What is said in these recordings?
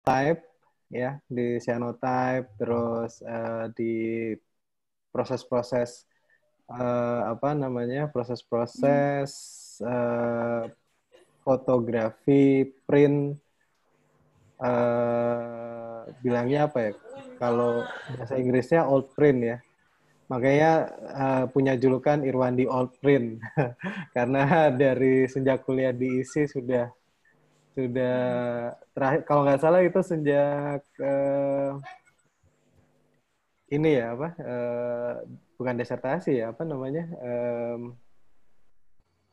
type ya, di cyanotype, terus di proses-proses proses-proses fotografi, print, bilangnya apa ya? Kalau bahasa Inggrisnya old print ya. Makanya punya julukan Irwandi Old Print karena dari sejak kuliah di ISI sudah terakhir, kalau nggak salah itu sejak ini ya apa bukan disertasi ya, apa namanya,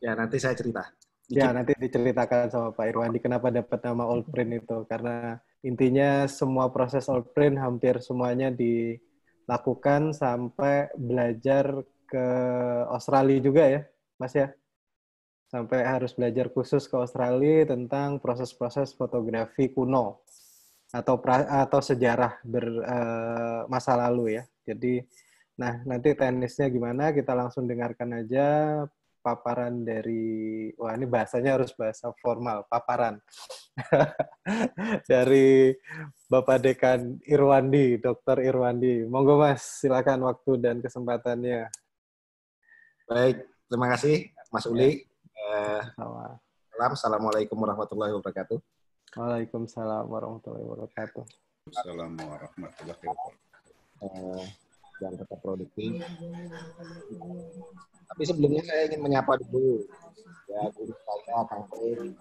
Ya, nanti saya cerita. ya nanti diceritakan sama Pak Irwandi kenapa dapat nama Old Print itu, karena intinya semua proses Old Print hampir semuanya dilakukan sampai belajar ke Australia juga ya Mas ya, sampai harus belajar khusus ke Australia tentang proses-proses fotografi kuno atau sejarah masa lalu ya. Jadi, nah nanti teknisnya gimana, kita langsung dengarkan aja paparan dari, wah ini bahasanya harus bahasa formal, paparan dari Bapak Dekan Irwandi, Dr. Irwandi. Monggo Mas, silakan waktu dan kesempatannya. Baik, terima kasih Mas Uli. Sama. Assalamualaikum warahmatullahi wabarakatuh. Waalaikumsalam warahmatullahi wabarakatuh. Assalamualaikum warahmatullahi wabarakatuh. Dan tetap produktif. Tapi sebelumnya saya ingin menyapa dulu ya guru saya Kang Pei,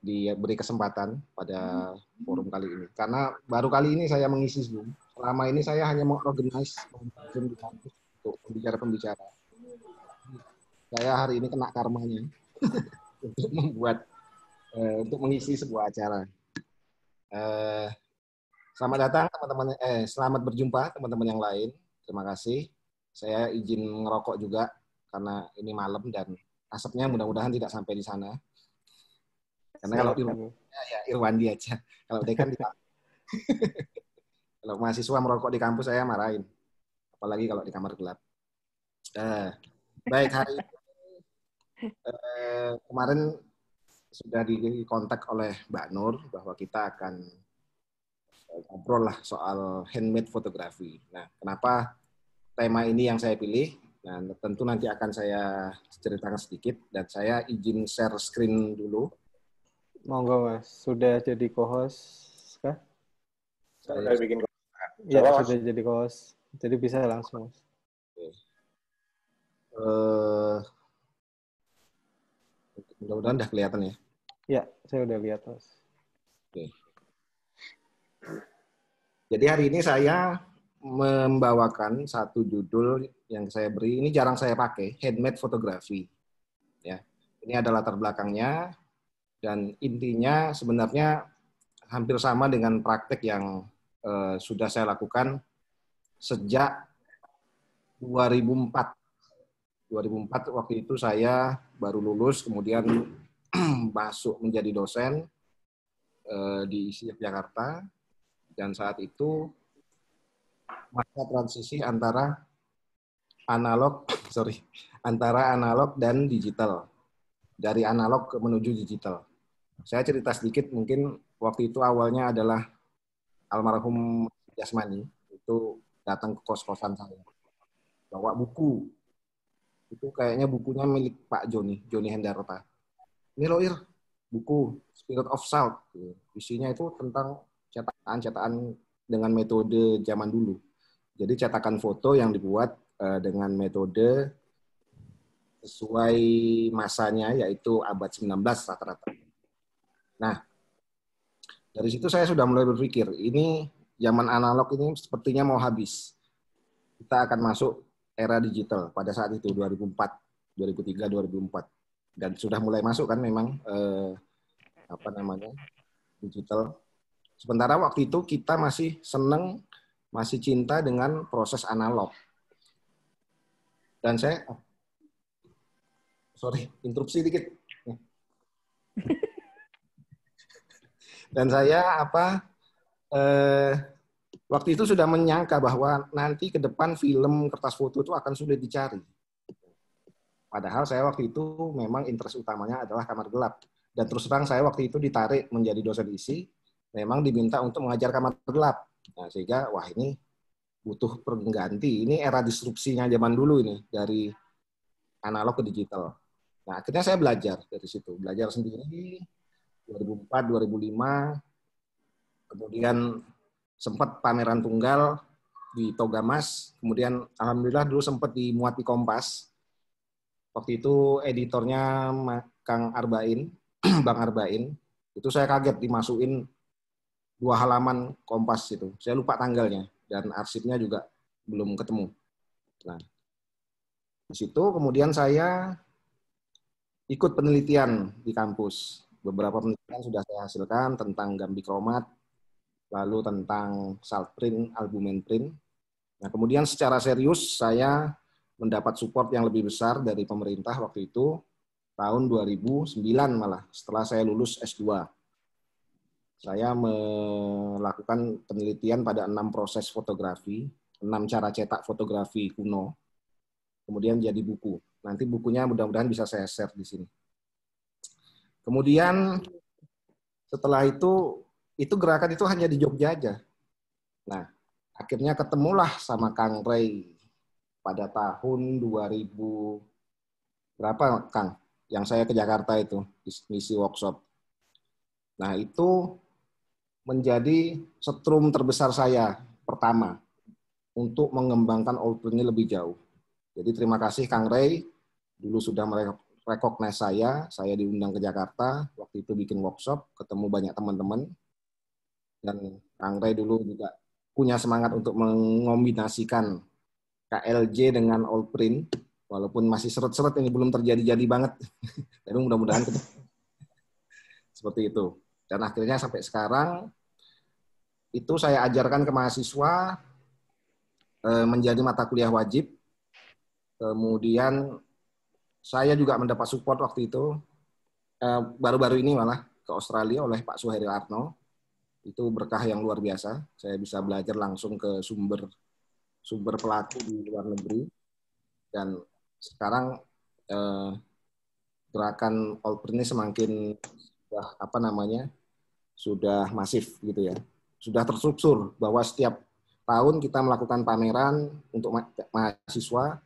diberi kesempatan pada forum kali ini. Karena baru kali ini saya mengisi Zoom. Selama ini saya hanya mengorganize Zoom di kampus untuk pembicara-pembicara. Saya hari ini kena karmanya untuk mengisi sebuah acara. Selamat datang teman-teman. Selamat berjumpa teman-teman yang lain. Terima kasih. Saya izin ngerokok juga karena ini malam dan asapnya mudah-mudahan tidak sampai di sana. Karena kalau di ya Irwandi aja. Kalau dekan di kalau mahasiswa merokok di kampus saya marahin. Apalagi kalau di kamar gelap. Baik, hari ini kemarin sudah dikontak oleh Mbak Nur bahwa kita akan ngobrol lah soal handmade fotografi. Nah, kenapa tema ini yang saya pilih? Nah, tentu nanti akan saya ceritakan sedikit dan saya izin share screen dulu. Monggo Mas, sudah jadi co-host kah? Saya bikin ya, sudah jadi co-host. Jadi bisa langsung. Mudah-mudahan udah kelihatan ya. Ya, saya udah lihat Mas. Oke. Jadi hari ini saya membawakan satu judul yang saya beri, ini jarang saya pakai, handmade fotografi. Ya, ini adalah latar belakangnya dan intinya sebenarnya hampir sama dengan praktek yang sudah saya lakukan sejak 2004. 2004 waktu itu saya baru lulus, kemudian masuk menjadi dosen di ISI Yogyakarta. Dan saat itu masa transisi antara analog dan digital, dari analog menuju digital. Saya cerita sedikit, mungkin waktu itu awalnya adalah almarhum Jasmani itu datang ke kos-kosan saya, bawa buku. Itu kayaknya bukunya milik Pak Joni Hendarta. Ini loh Ir, buku Spirit of Salt. Isinya itu tentang cetakan dengan metode zaman dulu. Jadi cetakan foto yang dibuat dengan metode sesuai masanya, yaitu abad 19 rata-rata. Nah, dari situ saya sudah mulai berpikir, ini zaman analog ini sepertinya mau habis. Kita akan masuk era digital pada saat itu, 2004, 2003, 2004. Dan sudah mulai masuk kan memang digital. Sementara waktu itu kita masih seneng, masih cinta dengan proses analog. Dan saya, interupsi dikit. Dan saya waktu itu sudah menyangka bahwa nanti ke depan film kertas foto itu akan sulit dicari. Padahal saya waktu itu memang interest utamanya adalah kamar gelap. Dan terus terang saya waktu itu ditarik menjadi dosen isi, memang diminta untuk mengajar kamar gelap. Nah, sehingga wah ini butuh pengganti. Ini era disrupsinya zaman dulu ini, dari analog ke digital. Nah, akhirnya saya belajar dari situ. Belajar sendiri 2004, 2005. Kemudian sempat pameran tunggal di Togamas. Kemudian alhamdulillah dulu sempat dimuat di Kompas. Waktu itu editornya Kang Arbain, Bang Arbain. Itu saya kaget dimasukin 2 halaman Kompas itu. Saya lupa tanggalnya dan arsipnya juga belum ketemu. Nah, di situ kemudian saya ikut penelitian di kampus. Beberapa penelitian sudah saya hasilkan tentang gambikromat, lalu tentang salt print, albumen print. Nah, kemudian secara serius saya mendapat support yang lebih besar dari pemerintah waktu itu, tahun 2009 malah, setelah saya lulus S2. Saya melakukan penelitian pada 6 proses fotografi, 6 cara cetak fotografi kuno, kemudian jadi buku. Nanti bukunya mudah-mudahan bisa saya share di sini. Kemudian setelah itu gerakan itu hanya di Jogja aja. Nah, akhirnya ketemulah sama Kang Ray pada tahun 2000 berapa, Kang? Yang saya ke Jakarta itu, misi workshop. Nah, itu menjadi setrum terbesar saya pertama untuk mengembangkan Allprint ini lebih jauh. Jadi terima kasih Kang Ray, dulu sudah merecognize saya diundang ke Jakarta, waktu itu bikin workshop, ketemu banyak teman-teman, dan Kang Ray dulu juga punya semangat untuk mengombinasikan KLJ dengan Allprint, walaupun masih seret-seret ini belum terjadi-jadi banget, tapi mudah-mudahan seperti itu. Dan akhirnya sampai sekarang, itu saya ajarkan ke mahasiswa, menjadi mata kuliah wajib. Kemudian saya juga mendapat support waktu itu, baru-baru ini malah ke Australia oleh Pak Suhairi Arno. Itu berkah yang luar biasa. Saya bisa belajar langsung ke sumber pelaku di luar negeri. Dan sekarang gerakan Allprint ini semakin sudah masif gitu ya. Sudah terstruktur bahwa setiap tahun kita melakukan pameran untuk mahasiswa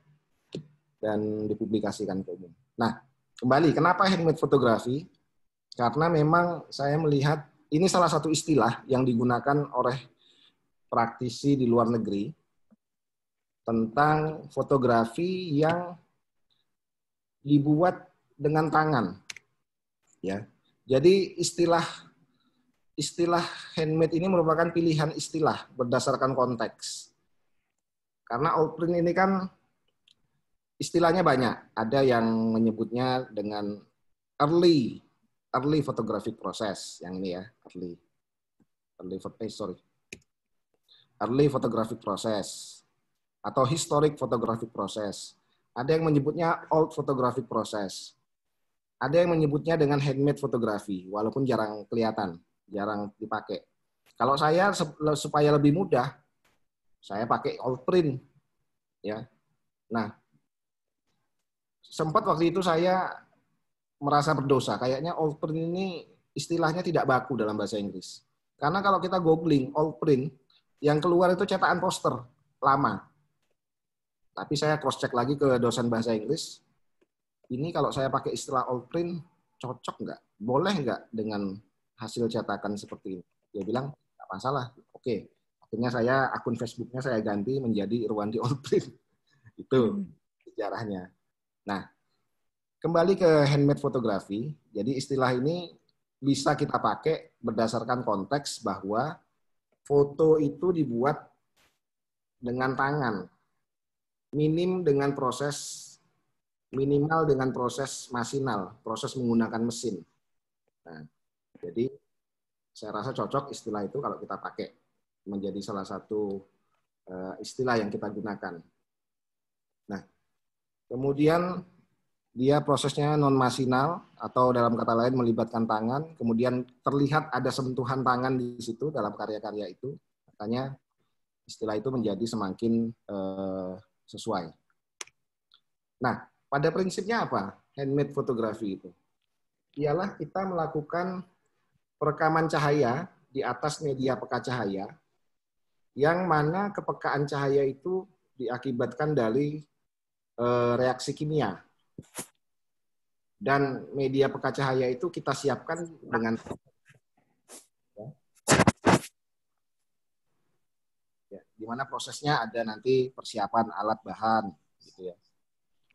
dan dipublikasikan ke umum. Nah, kembali, kenapa handmade fotografi? Karena memang saya melihat ini salah satu istilah yang digunakan oleh praktisi di luar negeri tentang fotografi yang dibuat dengan tangan. Ya. Jadi istilah handmade ini merupakan pilihan istilah berdasarkan konteks. Karena Allprint ini kan istilahnya banyak. Ada yang menyebutnya dengan early photographic process, yang ini ya, early photographic process atau historic photographic process. Ada yang menyebutnya old photographic process. Ada yang menyebutnya dengan handmade fotografi, walaupun jarang kelihatan, jarang dipakai. Kalau saya supaya lebih mudah, saya pakai Allprint, ya. Nah, sempat waktu itu saya merasa berdosa. Kayaknya Allprint ini istilahnya tidak baku dalam bahasa Inggris. Karena kalau kita googling Allprint, yang keluar itu cetakan poster lama. Tapi saya cross check lagi ke dosen bahasa Inggris. Ini kalau saya pakai istilah Allprint, cocok nggak? Boleh nggak dengan hasil cetakan seperti ini? Dia bilang, nggak masalah. Oke. Akhirnya akun Facebooknya saya ganti menjadi Irwandi Allprint. Itu sejarahnya. Nah, kembali ke handmade fotografi, jadi istilah ini bisa kita pakai berdasarkan konteks bahwa foto itu dibuat dengan tangan, minimal dengan proses masinal, proses menggunakan mesin. Nah, jadi saya rasa cocok istilah itu kalau kita pakai menjadi salah satu istilah yang kita gunakan. Nah, kemudian dia prosesnya non-masinal atau dalam kata lain melibatkan tangan, kemudian terlihat ada sentuhan tangan di situ dalam karya-karya itu, makanya istilah itu menjadi semakin sesuai. Nah, Pada prinsipnya apa? Handmade fotografi itu ialah kita melakukan perekaman cahaya di atas media peka cahaya, yang mana kepekaan cahaya itu diakibatkan dari reaksi kimia. Dan media peka cahaya itu kita siapkan dengan di mana prosesnya ada nanti persiapan alat bahan, gitu ya.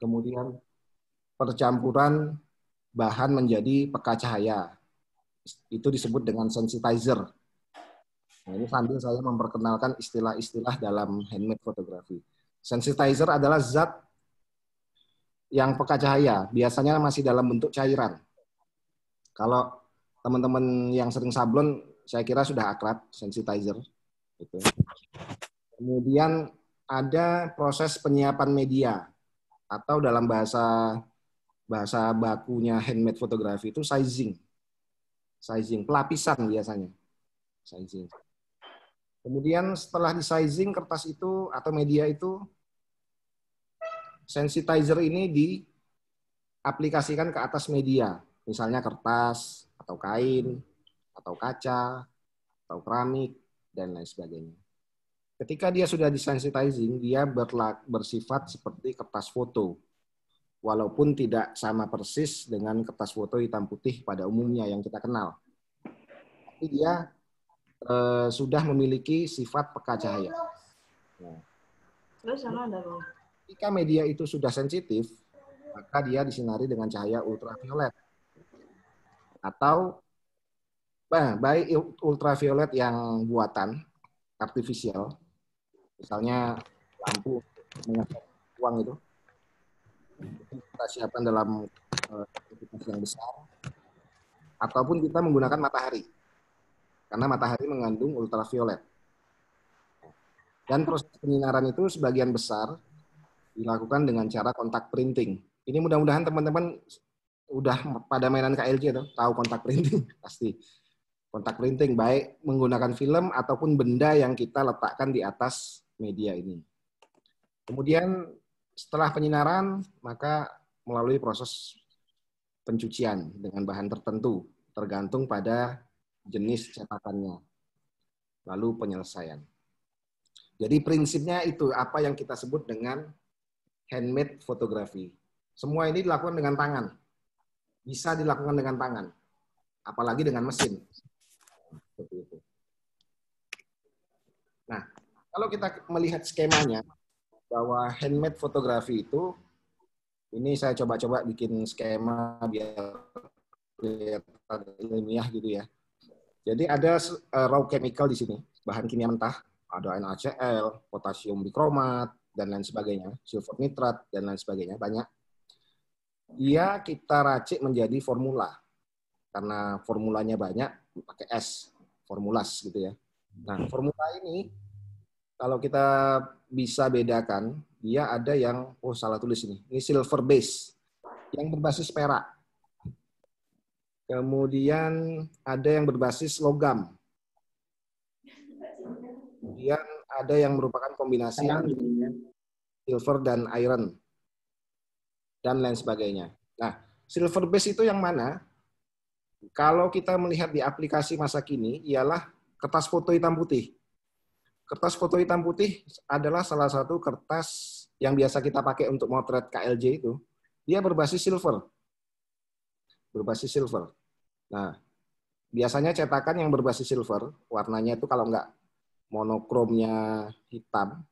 Kemudian percampuran bahan menjadi peka cahaya, itu disebut dengan sensitizer. Nah, ini sambil saya memperkenalkan istilah-istilah dalam handmade fotografi. Sensitizer adalah zat yang peka cahaya, biasanya masih dalam bentuk cairan. Kalau teman-teman yang sering sablon, saya kira sudah akrab sensitizer. Gitu. Kemudian ada proses penyiapan media, atau dalam bahasa bakunya handmade fotografi itu sizing. Sizing, pelapisan biasanya. Sizing. Kemudian setelah di sizing kertas itu atau media itu, sensitizer ini diaplikasikan ke atas media, misalnya kertas atau kain atau kaca atau keramik dan lain sebagainya. Ketika dia sudah disensitizing, dia bersifat seperti kertas foto, walaupun tidak sama persis dengan kertas foto hitam putih pada umumnya yang kita kenal. Tapi dia sudah memiliki sifat peka cahaya. Nah, jika media itu sudah sensitif, maka dia disinari dengan cahaya ultraviolet. Atau baik ultraviolet yang buatan, artifisial, misalnya lampu mengecat uang itu, kita siapkan dalam kuantitas yang besar, ataupun kita menggunakan matahari, karena matahari mengandung ultraviolet. Dan proses penyinaran itu sebagian besar dilakukan dengan cara kontak printing. Ini mudah-mudahan teman-teman udah pada mainan KLJ tuh, tahu kontak printing pasti. Kontak printing baik menggunakan film ataupun benda yang kita letakkan di atas media ini. Kemudian setelah penyinaran, maka melalui proses pencucian dengan bahan tertentu, tergantung pada jenis cetakannya. Lalu penyelesaian. Jadi prinsipnya itu apa yang kita sebut dengan handmade fotografi. Semua ini dilakukan dengan tangan. Bisa dilakukan dengan tangan. Apalagi dengan mesin. Seperti itu. Nah, kalau kita melihat skemanya, bahwa handmade fotografi itu, ini saya coba-coba bikin skema biar kelihatan ilmiah gitu ya. Jadi ada raw chemical di sini, bahan kimia mentah, ada NaCl, potasium bikromat, dan lain sebagainya, silver nitrat, dan lain sebagainya, banyak. Dia kita racik menjadi formula. Karena formulanya banyak, pakai S, formulas gitu ya. Nah, formula ini, kalau kita bisa bedakan, dia ada yang, oh salah tulis ini silver base, yang berbasis perak. Kemudian ada yang berbasis logam. Kemudian ada yang merupakan kombinasi antara silver dan iron. Dan lain sebagainya. Nah, silver base itu yang mana? Kalau kita melihat di aplikasi masa kini, ialah kertas foto hitam putih. Kertas foto hitam putih adalah salah satu kertas yang biasa kita pakai untuk motret KLJ itu. Dia berbasis silver. Berbasis silver. Nah, biasanya cetakan yang berbasis silver, warnanya itu kalau nggak monokromnya hitam,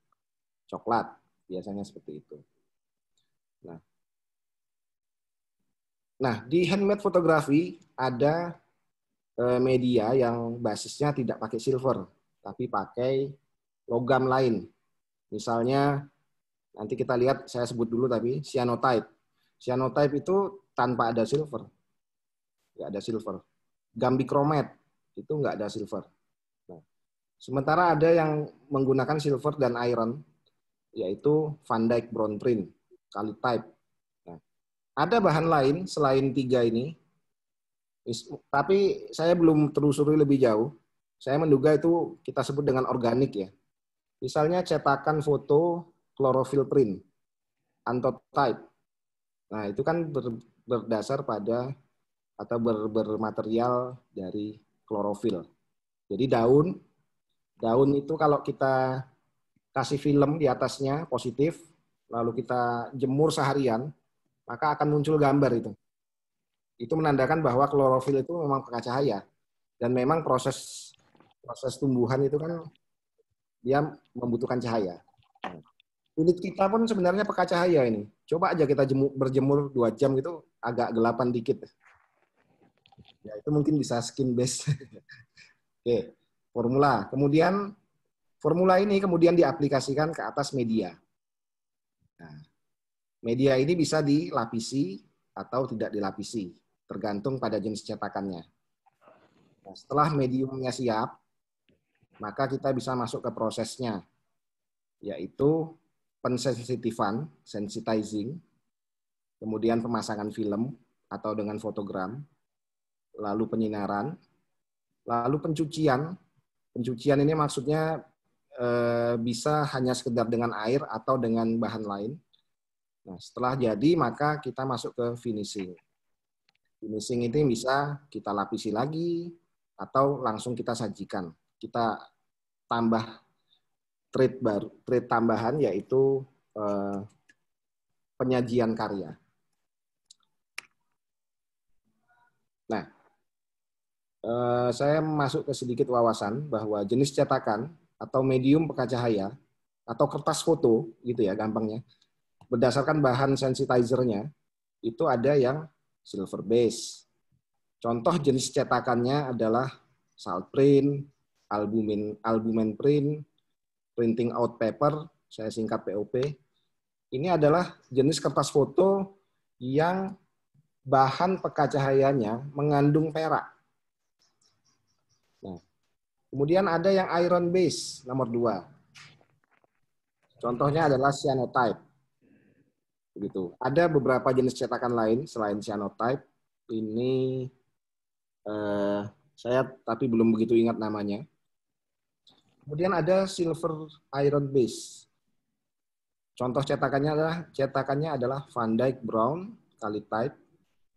coklat. Biasanya seperti itu. Nah, di handmade fotografi ada media yang basisnya tidak pakai silver, tapi pakai logam lain. Misalnya, nanti kita lihat, saya sebut dulu tapi, cyanotype. Cyanotype itu tanpa ada silver. Nggak ada silver. Gambikromat, itu nggak ada silver. Nah, sementara ada yang menggunakan silver dan iron, yaitu Van Dyke Brown Print, Calitype. Nah, ada bahan lain selain tiga ini, tapi saya belum telusuri lebih jauh. Saya menduga itu kita sebut dengan organik ya. Misalnya cetakan foto chlorophyll print, Anthotype, Nah, itu kan berdasar pada atau bermaterial dari klorofil. Jadi daun itu kalau kita kasih film di atasnya positif, lalu kita jemur seharian, maka akan muncul gambar itu. Itu menandakan bahwa klorofil itu memang pekat cahaya. Dan memang proses tumbuhan itu kan dia membutuhkan cahaya. Kulit kita pun sebenarnya pekat cahaya ini. Coba aja kita berjemur 2 jam itu agak gelapan dikit. Ya, itu mungkin bisa skin base. Oke, formula. Kemudian formula ini kemudian diaplikasikan ke atas media. Nah, media ini bisa dilapisi atau tidak dilapisi, tergantung pada jenis cetakannya. Nah, setelah mediumnya siap, maka kita bisa masuk ke prosesnya, yaitu pensensitifan, sensitizing, kemudian pemasangan film atau dengan fotogram, lalu penyinaran, lalu pencucian. Pencucian ini maksudnya bisa hanya sekedar dengan air atau dengan bahan lain. Nah, setelah jadi maka kita masuk ke finishing. Finishing itu bisa kita lapisi lagi atau langsung kita sajikan. Kita tambah trade tambahan yaitu penyajian karya. Nah, saya masuk ke sedikit wawasan bahwa jenis cetakan atau medium pekat cahaya atau kertas foto gitu ya gampangnya, berdasarkan bahan sensitizer-nya itu ada yang silver base. Contoh jenis cetakannya adalah salt print, albumen print, printing out paper, saya singkat POP. Ini adalah jenis kertas foto yang bahan pekat cahayanya mengandung perak. Nah, kemudian ada yang iron base nomor 2. Contohnya adalah cyanotype. Begitu. Ada beberapa jenis cetakan lain selain cyanotype. Ini saya tapi belum begitu ingat namanya. Kemudian ada silver iron base. Contoh cetakannya adalah Van Dyke Brown Calitype.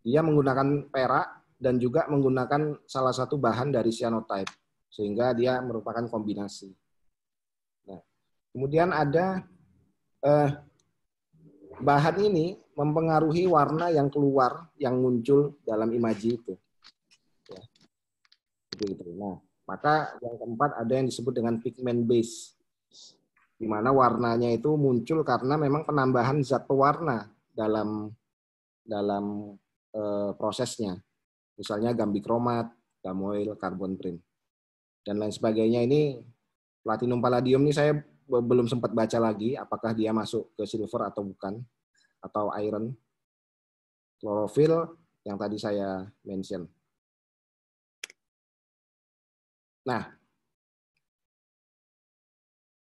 Dia menggunakan perak dan juga menggunakan salah satu bahan dari cyanotype, sehingga dia merupakan kombinasi. Nah, kemudian ada bahan ini mempengaruhi warna yang keluar, yang muncul dalam imaji itu. Ya, begitu. Nah, maka yang keempat ada yang disebut dengan pigment base, di mana warnanya itu muncul karena memang penambahan zat pewarna dalam prosesnya. Misalnya gambikromat, gamoil, carbon print, dan lain sebagainya. Ini platinum palladium ini saya belum sempat baca lagi apakah dia masuk ke silver atau bukan, atau iron. Klorofil yang tadi saya mention. Nah,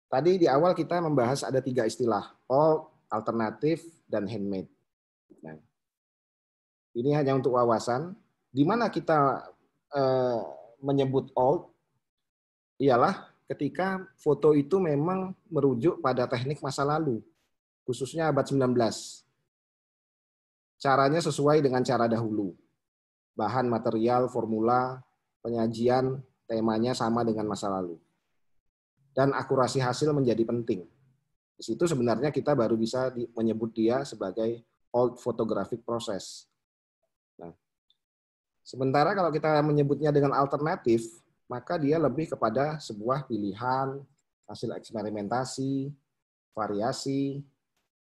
tadi di awal kita membahas ada 3 istilah, old, alternatif, dan handmade. Nah, ini hanya untuk wawasan. Di mana kita menyebut old, ialah ketika foto itu memang merujuk pada teknik masa lalu, khususnya abad 19. Caranya sesuai dengan cara dahulu. Bahan, material, formula, penyajian, temanya sama dengan masa lalu. Dan akurasi hasil menjadi penting. Di situ sebenarnya kita baru bisa menyebut dia sebagai old photographic process. Nah, sementara kalau kita menyebutnya dengan alternatif, maka dia lebih kepada sebuah pilihan, hasil eksperimentasi, variasi,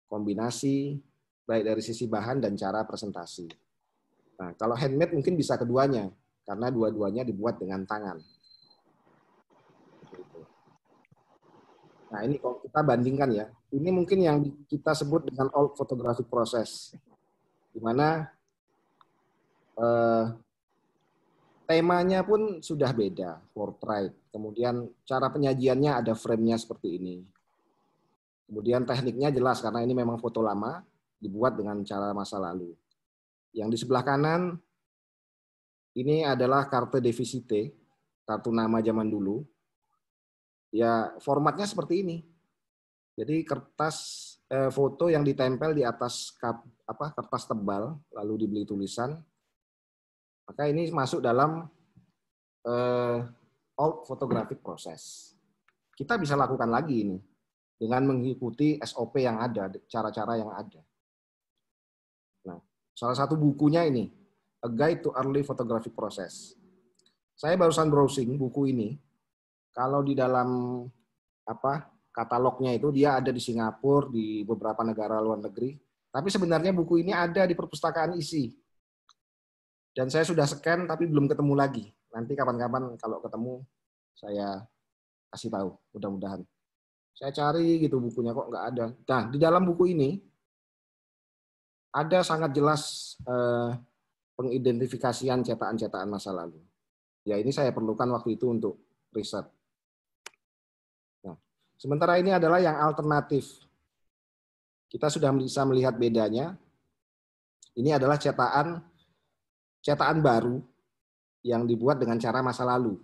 kombinasi, baik dari sisi bahan dan cara presentasi. Nah, kalau handmade mungkin bisa keduanya, karena dua-duanya dibuat dengan tangan. Nah, ini kalau kita bandingkan ya, ini mungkin yang kita sebut dengan old photographic process, di mana temanya pun sudah beda, portrait. Kemudian cara penyajiannya ada frame-nya seperti ini. Kemudian tekniknya jelas karena ini memang foto lama, dibuat dengan cara masa lalu. Yang di sebelah kanan, ini adalah carte de visite, kartu nama zaman dulu. Ya, formatnya seperti ini. Jadi kertas foto yang ditempel di atas kertas tebal, lalu dibeli tulisan, maka ini masuk dalam old photographic process. Kita bisa lakukan lagi ini dengan mengikuti SOP yang ada, cara-cara yang ada. Nah, salah satu bukunya ini, A Guide to Early Photographic Process. Saya barusan browsing buku ini. Kalau di dalam katalognya itu dia ada di Singapura, di beberapa negara luar negeri. Tapi sebenarnya buku ini ada di perpustakaan ISI. Dan saya sudah scan tapi belum ketemu lagi. Nanti kapan-kapan kalau ketemu saya kasih tahu, mudah-mudahan. Saya cari gitu bukunya kok nggak ada. Nah, di dalam buku ini ada sangat jelas pengidentifikasian cetakan-cetakan masa lalu. Ya ini saya perlukan waktu itu untuk riset. Nah, sementara ini adalah yang alternatif. Kita sudah bisa melihat bedanya. Ini adalah cetakan baru yang dibuat dengan cara masa lalu,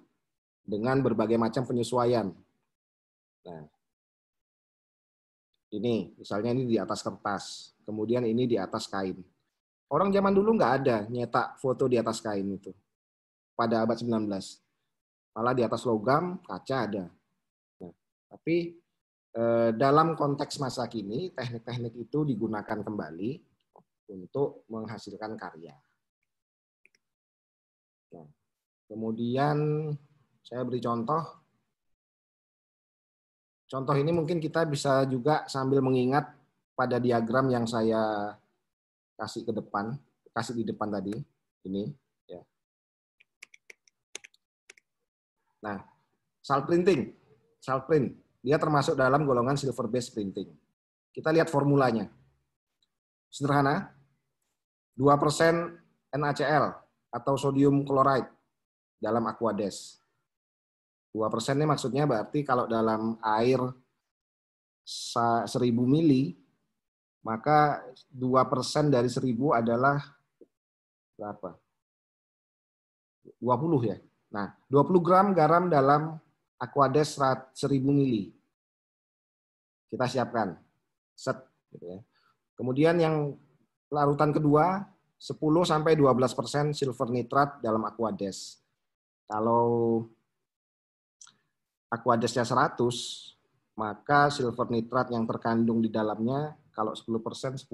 dengan berbagai macam penyesuaian. Nah, ini misalnya ini di atas kertas, kemudian ini di atas kain. Orang zaman dulu nggak ada nyetak foto di atas kain itu pada abad 19. Malah di atas logam, kaca ada. Nah, tapi dalam konteks masa kini, teknik-teknik itu digunakan kembali untuk menghasilkan karya. Nah, kemudian saya beri contoh. Contoh ini mungkin kita bisa juga sambil mengingat pada diagram yang saya kasih di depan tadi. Ini. Ya. Nah, salt printing. Dia termasuk dalam golongan silver based printing. Kita lihat formulanya. Sederhana. 2% NaCl atau sodium chloride dalam Aquades. 2% ini maksudnya berarti kalau dalam air 1000 mili, maka 2% dari 1000 adalah berapa? 20 ya. Nah, 20 gram garam dalam Aquades 1000 mili. Kita siapkan. Set. Gitu ya. Kemudian yang larutan kedua, 10-12% silver nitrat dalam Aquades. Kalau Aquadesnya 100, maka silver nitrat yang terkandung di dalamnya, kalau 10%, 10,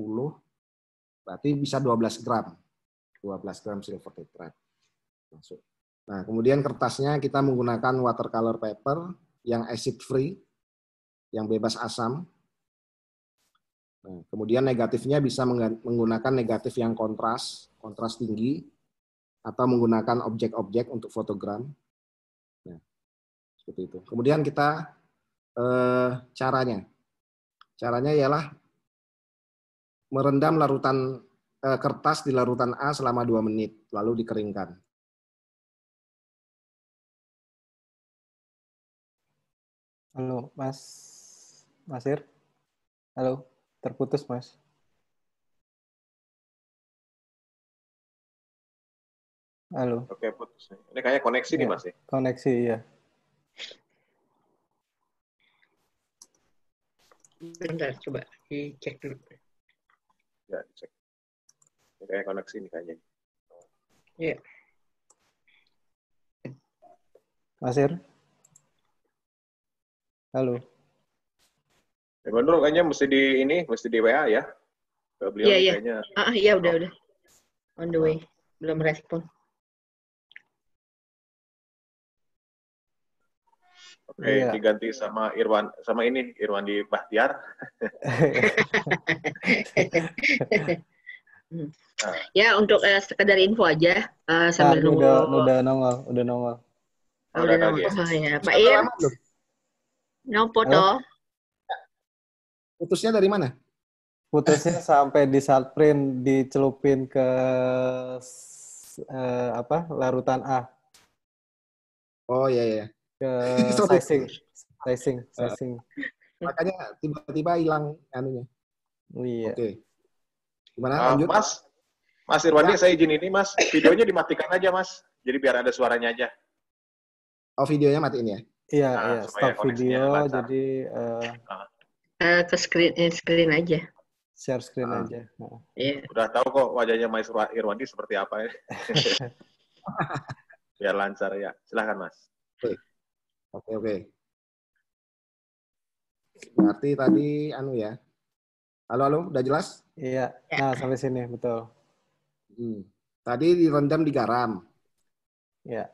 berarti bisa 12 gram. 12 gram silver nitrat. Masuk. Nah, kemudian kertasnya kita menggunakan watercolor paper yang acid free, yang bebas asam. Nah, kemudian negatifnya bisa menggunakan negatif yang kontras tinggi, atau menggunakan objek-objek untuk fotogram. Nah, seperti itu. Kemudian kita caranya ialah merendam larutan kertas di larutan A selama 2 menit, lalu dikeringkan. Halo, Mas Ir. Halo, terputus, Mas. Halo. Oke, putus. Ini kayaknya koneksi nih, Mas. Koneksi, ya. Bentar, coba dicek dulu. Ya, dicek. Ini kayak koneksi nih kayaknya. Iya. Mas Ir. Halo. Ya, Gondrol kayaknya mesti di WA ya. Ke beliau Iya. kayaknya. Iya udah. On the way. Belum respon. Oke, diganti sama Irwan, Irwan di Bahtiar. Ya, untuk sekedar info aja sambil nunggu. Udah nongol. Udah nongol. Oh, ya. Pak Ir. Nopo toh? Putusnya dari mana? Putusnya sampai di salt print, dicelupin ke larutan A. Oh iya. Ke sizing. Makanya tiba-tiba hilang anunya. Iya. Oke. Gimana lanjut? Mas Irwandi, saya izin ini, Mas. Videonya dimatikan aja, Mas. Jadi biar ada suaranya aja. Oh, videonya matiin ya? Iya. Stop video. Lancar. Jadi ke screen aja. Share screen aja. Iya. Udah tahu kok wajahnya Mas Irwandi seperti apa ya. Biar lancar ya. Silahkan Mas. Oke. Berarti tadi ya. Halo, udah jelas? Iya. Nah, sampai sini betul. Tadi direndam di garam. Ya.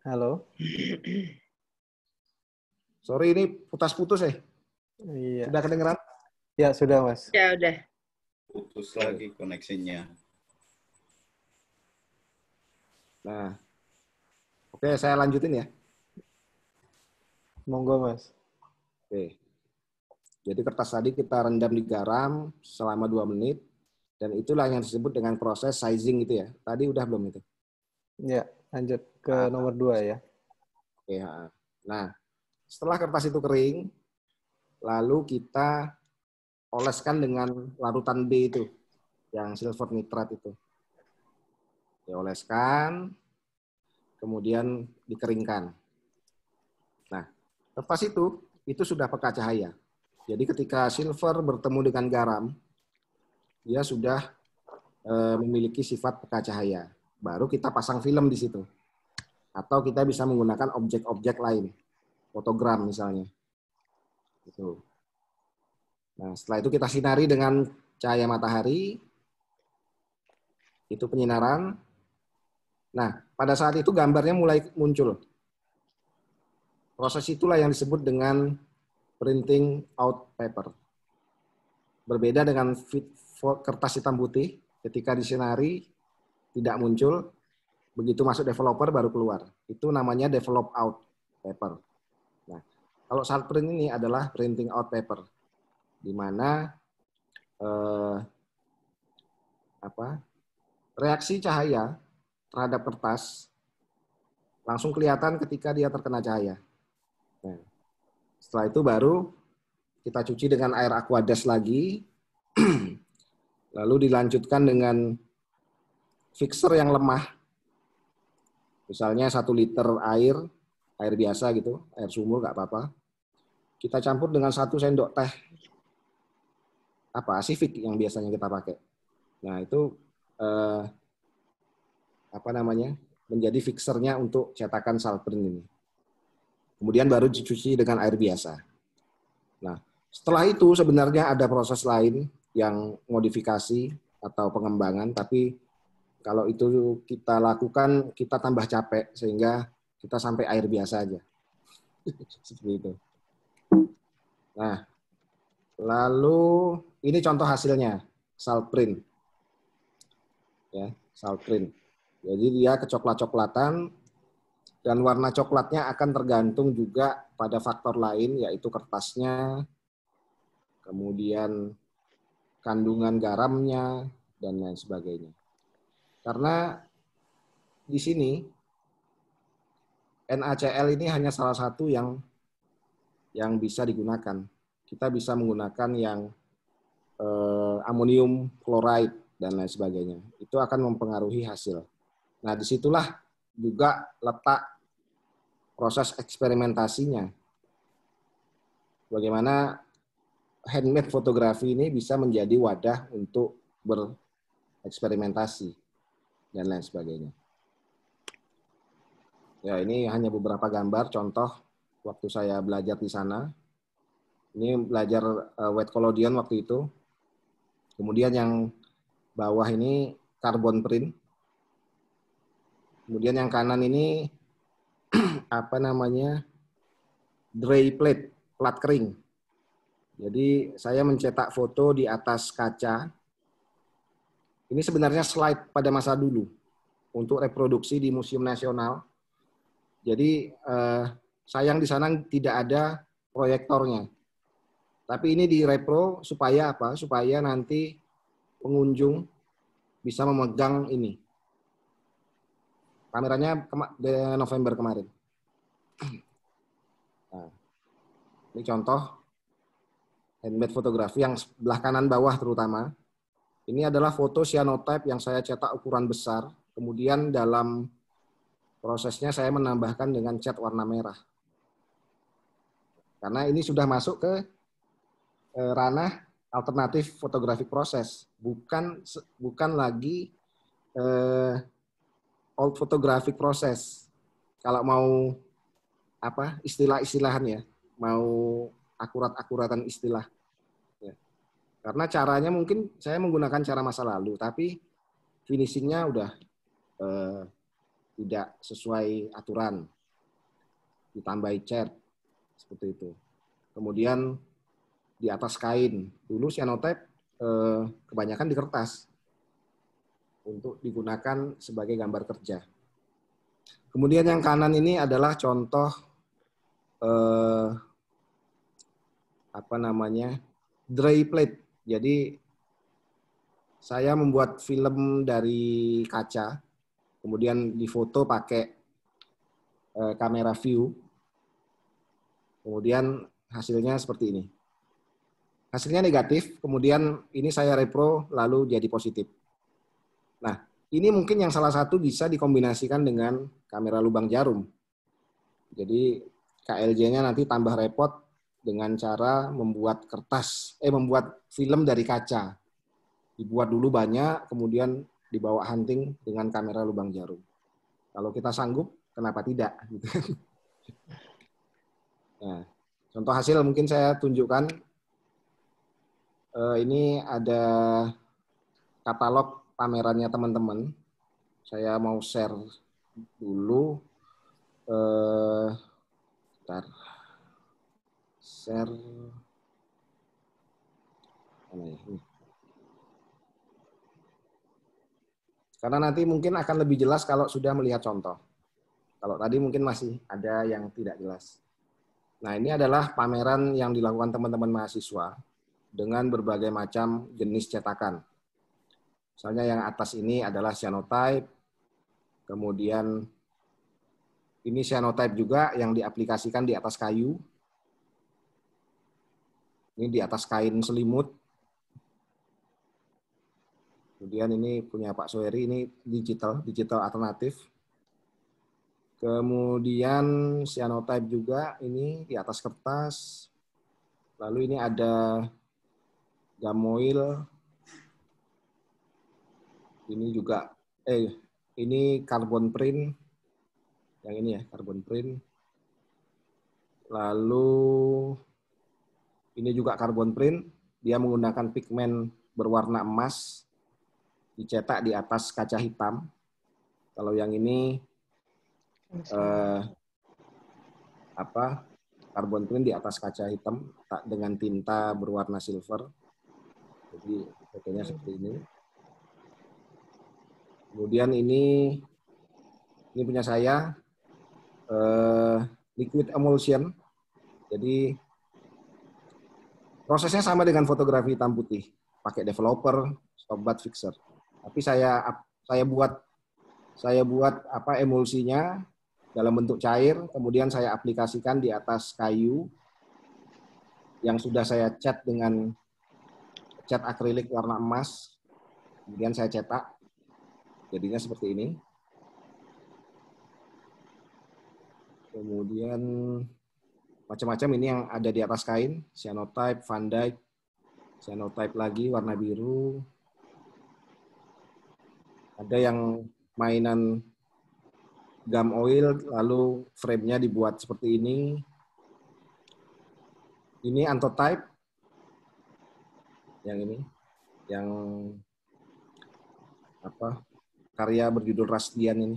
Halo. Sorry, ini putus-putus ya? Iya. Sudah kedengeran? Ya, sudah, Mas. Ya, udah. Putus lagi koneksinya. Nah, oke, saya lanjutin ya. Monggo, Mas. Oke. Jadi kertas tadi kita rendam di garam selama 2 menit. Dan itulah yang disebut dengan proses sizing itu ya. Tadi udah belum itu? Ya, lanjut ke nomor 2 ya. Oke. Nah, setelah kertas itu kering, lalu kita oleskan dengan larutan B itu, yang silver nitrat itu. Dioleskan, kemudian dikeringkan. Nah, kertas itu sudah peka cahaya. Jadi ketika silver bertemu dengan garam, dia sudah memiliki sifat peka cahaya. Baru kita pasang film di situ. Atau kita bisa menggunakan objek-objek lain. Fotogram misalnya. Gitu. Nah, setelah itu kita sinari dengan cahaya matahari. Itu penyinaran. Nah, pada saat itu gambarnya mulai muncul. Proses itulah yang disebut dengan printing out paper. Berbeda dengan kertas hitam putih, ketika disinari tidak muncul, begitu masuk developer baru keluar. Itu namanya develop out paper. Nah, kalau Saltprint ini adalah printing out paper, di mana reaksi cahaya terhadap kertas langsung kelihatan ketika dia terkena cahaya. Nah, setelah itu baru kita cuci dengan air Aquades lagi, lalu dilanjutkan dengan fixer yang lemah, misalnya 1 liter air biasa gitu, air sumur nggak apa-apa. Kita campur dengan 1 sendok teh Acidic yang biasanya kita pakai. Nah itu menjadi fixernya untuk cetakan Saltprint ini. Kemudian baru dicuci dengan air biasa. Nah setelah itu sebenarnya ada proses lain yang modifikasi atau pengembangan, tapi kalau itu kita lakukan, kita tambah capek, sehingga kita sampai air biasa aja. Seperti itu. Nah, lalu ini contoh hasilnya, Saltprint. Ya, Saltprint. Jadi dia kecoklat-coklatan, dan warna coklatnya akan tergantung juga pada faktor lain, yaitu kertasnya, kemudian kandungan garamnya, dan lain sebagainya. Karena di sini NaCl ini hanya salah satu yang bisa digunakan. Kita bisa menggunakan yang amonium chloride dan lain sebagainya. Itu akan mempengaruhi hasil. Nah, disitulah juga letak proses eksperimentasinya. Bagaimana handmade fotografi ini bisa menjadi wadah untuk bereksperimentasi dan lain sebagainya. Ya, ini hanya beberapa gambar contoh waktu saya belajar di sana. Ini belajar wet collodion waktu itu. Kemudian yang bawah ini carbon print. Kemudian yang kanan ini dry plate, plat kering. Jadi saya mencetak foto di atas kaca. Ini sebenarnya slide pada masa dulu untuk reproduksi di Museum Nasional. Jadi sayang di sana tidak ada proyektornya. Tapi ini direpro supaya apa? Supaya nanti pengunjung bisa memegang ini. Kameranya November kemarin. Nah, ini contoh handmade fotografi yang sebelah kanan bawah terutama. Ini adalah foto cyanotype yang saya cetak ukuran besar. Kemudian dalam prosesnya saya menambahkan dengan cat warna merah. Karena ini sudah masuk ke ranah alternatif photographic proses, bukan lagi old photographic proses. Kalau mau apa istilah-istilahannya, mau akurat-akuratan istilah. Ya. Karena caranya mungkin saya menggunakan cara masa lalu, tapi finishingnya udah tidak sesuai aturan, ditambahi cat seperti itu. Kemudian di atas kain, dulu cyanotype kebanyakan di kertas untuk digunakan sebagai gambar kerja. Kemudian yang kanan ini adalah contoh dry plate. Jadi saya membuat film dari kaca, kemudian difoto pakai kamera view, kemudian hasilnya seperti ini. Hasilnya negatif, kemudian ini saya repro lalu jadi positif. Nah, ini mungkin yang salah satu bisa dikombinasikan dengan kamera lubang jarum. Jadi KLJ-nya nanti tambah repot dengan cara membuat membuat film dari kaca. Dibuat dulu banyak, kemudian dibawa hunting dengan kamera lubang jarum. Kalau kita sanggup, kenapa tidak? Nah, contoh hasil mungkin saya tunjukkan. Ini ada katalog pamerannya teman-teman. Saya mau share dulu. Bentar. Share. Ini. Karena nanti mungkin akan lebih jelas kalau sudah melihat contoh. Kalau tadi mungkin masih ada yang tidak jelas. Nah, ini adalah pameran yang dilakukan teman-teman mahasiswa dengan berbagai macam jenis cetakan. Misalnya yang atas ini adalah cyanotype, kemudian ini cyanotype juga yang diaplikasikan di atas kayu. Ini di atas kain selimut. Kemudian ini punya Pak Soeri, ini digital alternatif. Kemudian cyanotype juga ini di atas kertas. Lalu ini ada gamoil. Ini juga ini carbon print. Yang ini ya, carbon print. Lalu ini juga carbon print. Dia menggunakan pigmen berwarna emas dicetak di atas kaca hitam. Kalau yang ini carbon print di atas kaca hitam dengan tinta berwarna silver. Jadi fotonya seperti ini. Kemudian ini punya saya liquid emulsion. Jadi prosesnya sama dengan fotografi hitam putih, pakai developer, stop but fixer. Tapi saya buat emulsinya dalam bentuk cair, kemudian saya aplikasikan di atas kayu yang sudah saya cat dengan cat akrilik warna emas, kemudian saya cetak, jadinya seperti ini. Kemudian macam-macam ini yang ada di atas kain, cyanotype, Van Dyke, cyanotype lagi warna biru. Ada yang mainan gum oil, lalu frame-nya dibuat seperti ini. Ini anthotype. Yang ini, yang karya berjudul Rasian ini.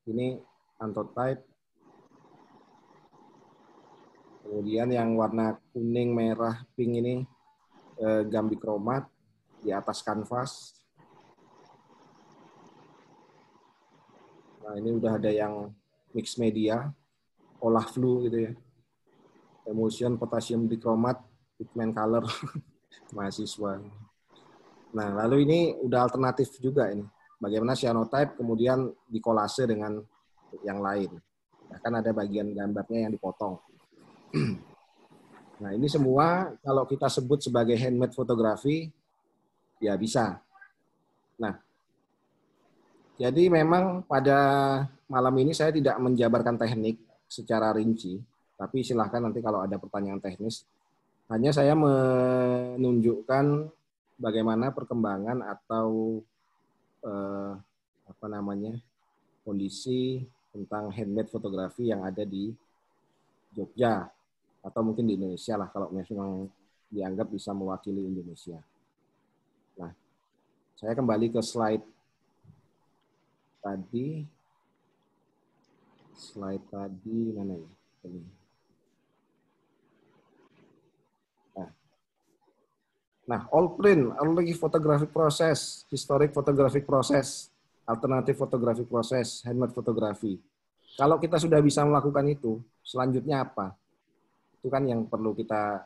Ini anthotype. Kemudian yang warna kuning, merah, pink ini gambikromat di atas kanvas. Nah, ini udah ada yang mix media, olah flu gitu ya. Emulsion, potassium dikromat, pigment color, mahasiswa. Nah, lalu ini udah alternatif juga ini. Bagaimana cyanotype kemudian dikolase dengan yang lain. Bahkan ada bagian gambarnya yang dipotong. Nah, ini semua kalau kita sebut sebagai handmade fotografi, ya bisa. Nah, Jadi memang pada malam ini saya tidak menjabarkan teknik secara rinci, tapi silahkan nanti kalau ada pertanyaan teknis. Hanya saya menunjukkan bagaimana perkembangan atau kondisi tentang handmade fotografi yang ada di Jogja atau mungkin di Indonesia lah kalau memang dianggap bisa mewakili Indonesia. Nah, saya kembali ke slide tadi. Slide tadi mana ya? Ini. Nah, all print, early photographic process, historic photographic process, alternative photographic process, handmade photography. Kalau kita sudah bisa melakukan itu, selanjutnya apa? Itu kan yang perlu kita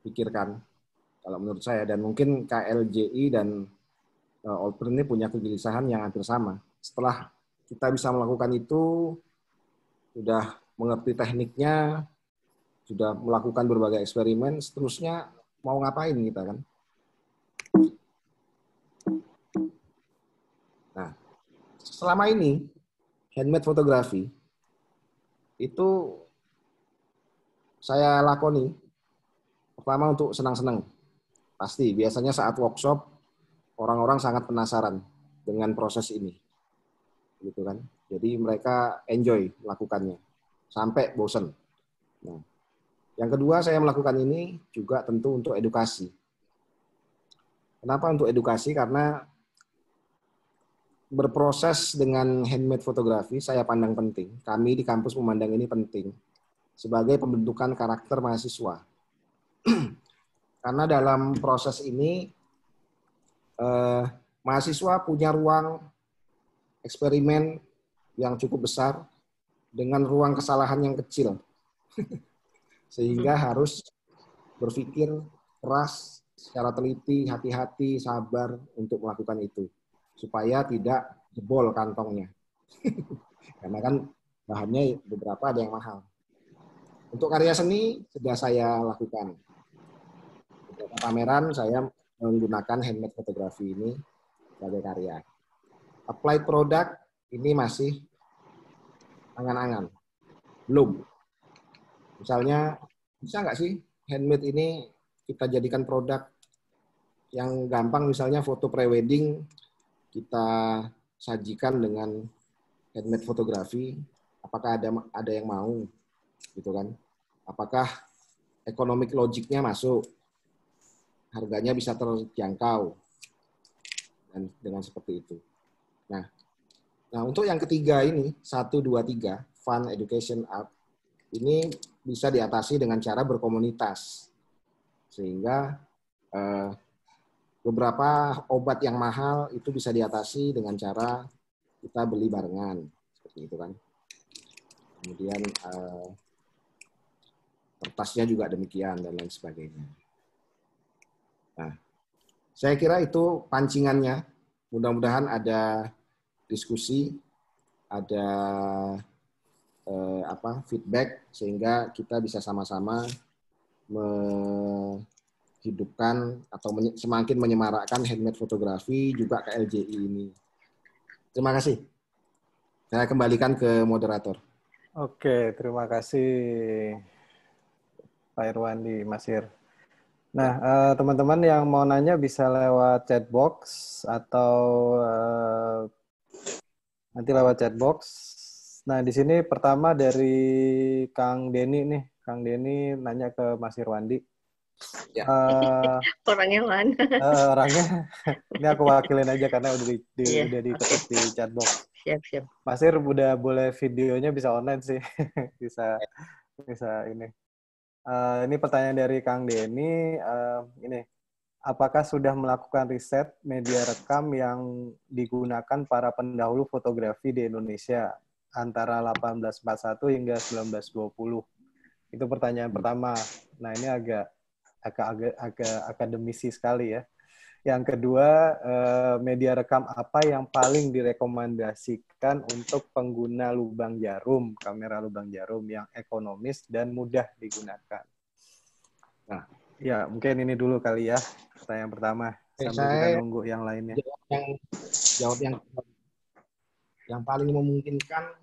pikirkan, kalau menurut saya. Dan mungkin KLJI dan all print ini punya kegelisahan yang hampir sama. Setelah kita bisa melakukan itu, sudah mengerti tekniknya, sudah melakukan berbagai eksperimen, seterusnya mau ngapain kita kan? Nah, selama ini handmade fotografi itu saya lakoni pertama untuk senang-senang. Pasti biasanya saat workshop orang-orang sangat penasaran dengan proses ini. Gitu kan? Jadi mereka enjoy melakukannya sampai bosan. Nah, yang kedua, saya melakukan ini juga tentu untuk edukasi. Kenapa untuk edukasi? Karena berproses dengan handmade fotografi saya pandang penting. Kami di kampus memandang ini penting sebagai pembentukan karakter mahasiswa. Karena dalam proses ini mahasiswa punya ruang eksperimen yang cukup besar dengan ruang kesalahan yang kecil. Sehingga harus berpikir keras, secara teliti, hati-hati, sabar untuk melakukan itu. Supaya tidak jebol kantongnya. Karena kan bahannya beberapa ada yang mahal. Untuk karya seni sudah saya lakukan. Untuk pameran saya menggunakan handmade fotografi ini sebagai karya. Applied product ini masih angan-angan. Belum. Misalnya, bisa nggak sih handmade ini kita jadikan produk yang gampang, misalnya foto prewedding kita sajikan dengan handmade fotografi, apakah ada yang mau, gitu kan? Apakah economic logiknya masuk, harganya bisa terjangkau, dan dengan seperti itu. Nah, untuk yang ketiga ini 1, 2, 3 fun, education, art, ini bisa diatasi dengan cara berkomunitas. Sehingga beberapa obat yang mahal itu bisa diatasi dengan cara kita beli barengan. Seperti itu kan. Kemudian kertasnya juga demikian dan lain sebagainya. Nah, saya kira itu pancingannya. Mudah-mudahan ada diskusi, ada feedback sehingga kita bisa sama-sama menghidupkan atau semakin menyemarakkan handmade fotografi juga ke LJI ini. Terima kasih. Saya kembalikan ke moderator. Oke, terima kasih Pak Irwandi, Mas Ir. Nah, teman-teman yang mau nanya bisa lewat chatbox atau nanti lewat chatbox. Nah, di sini pertama dari Kang Denny nih. Kang Denny nanya ke Mas Irwandi. Ya. Orangnya mana? Orangnya, ini aku wakilin aja karena udah diketik di chatbox. Siap. Mas Ir udah boleh videonya bisa online sih. bisa ini. Ini pertanyaan dari Kang Denny. Ini, apakah sudah melakukan riset media rekam yang digunakan para pendahulu fotografi di Indonesia antara 1841 hingga 1920? Itu pertanyaan pertama. Nah, ini agak akademisi sekali ya. Yang kedua, media rekam apa yang paling direkomendasikan untuk pengguna lubang jarum, kamera lubang jarum yang ekonomis dan mudah digunakan? Nah, ya mungkin ini dulu kali ya, pertanyaan pertama. Sambil kita nunggu yang lainnya. Jawab yang paling memungkinkan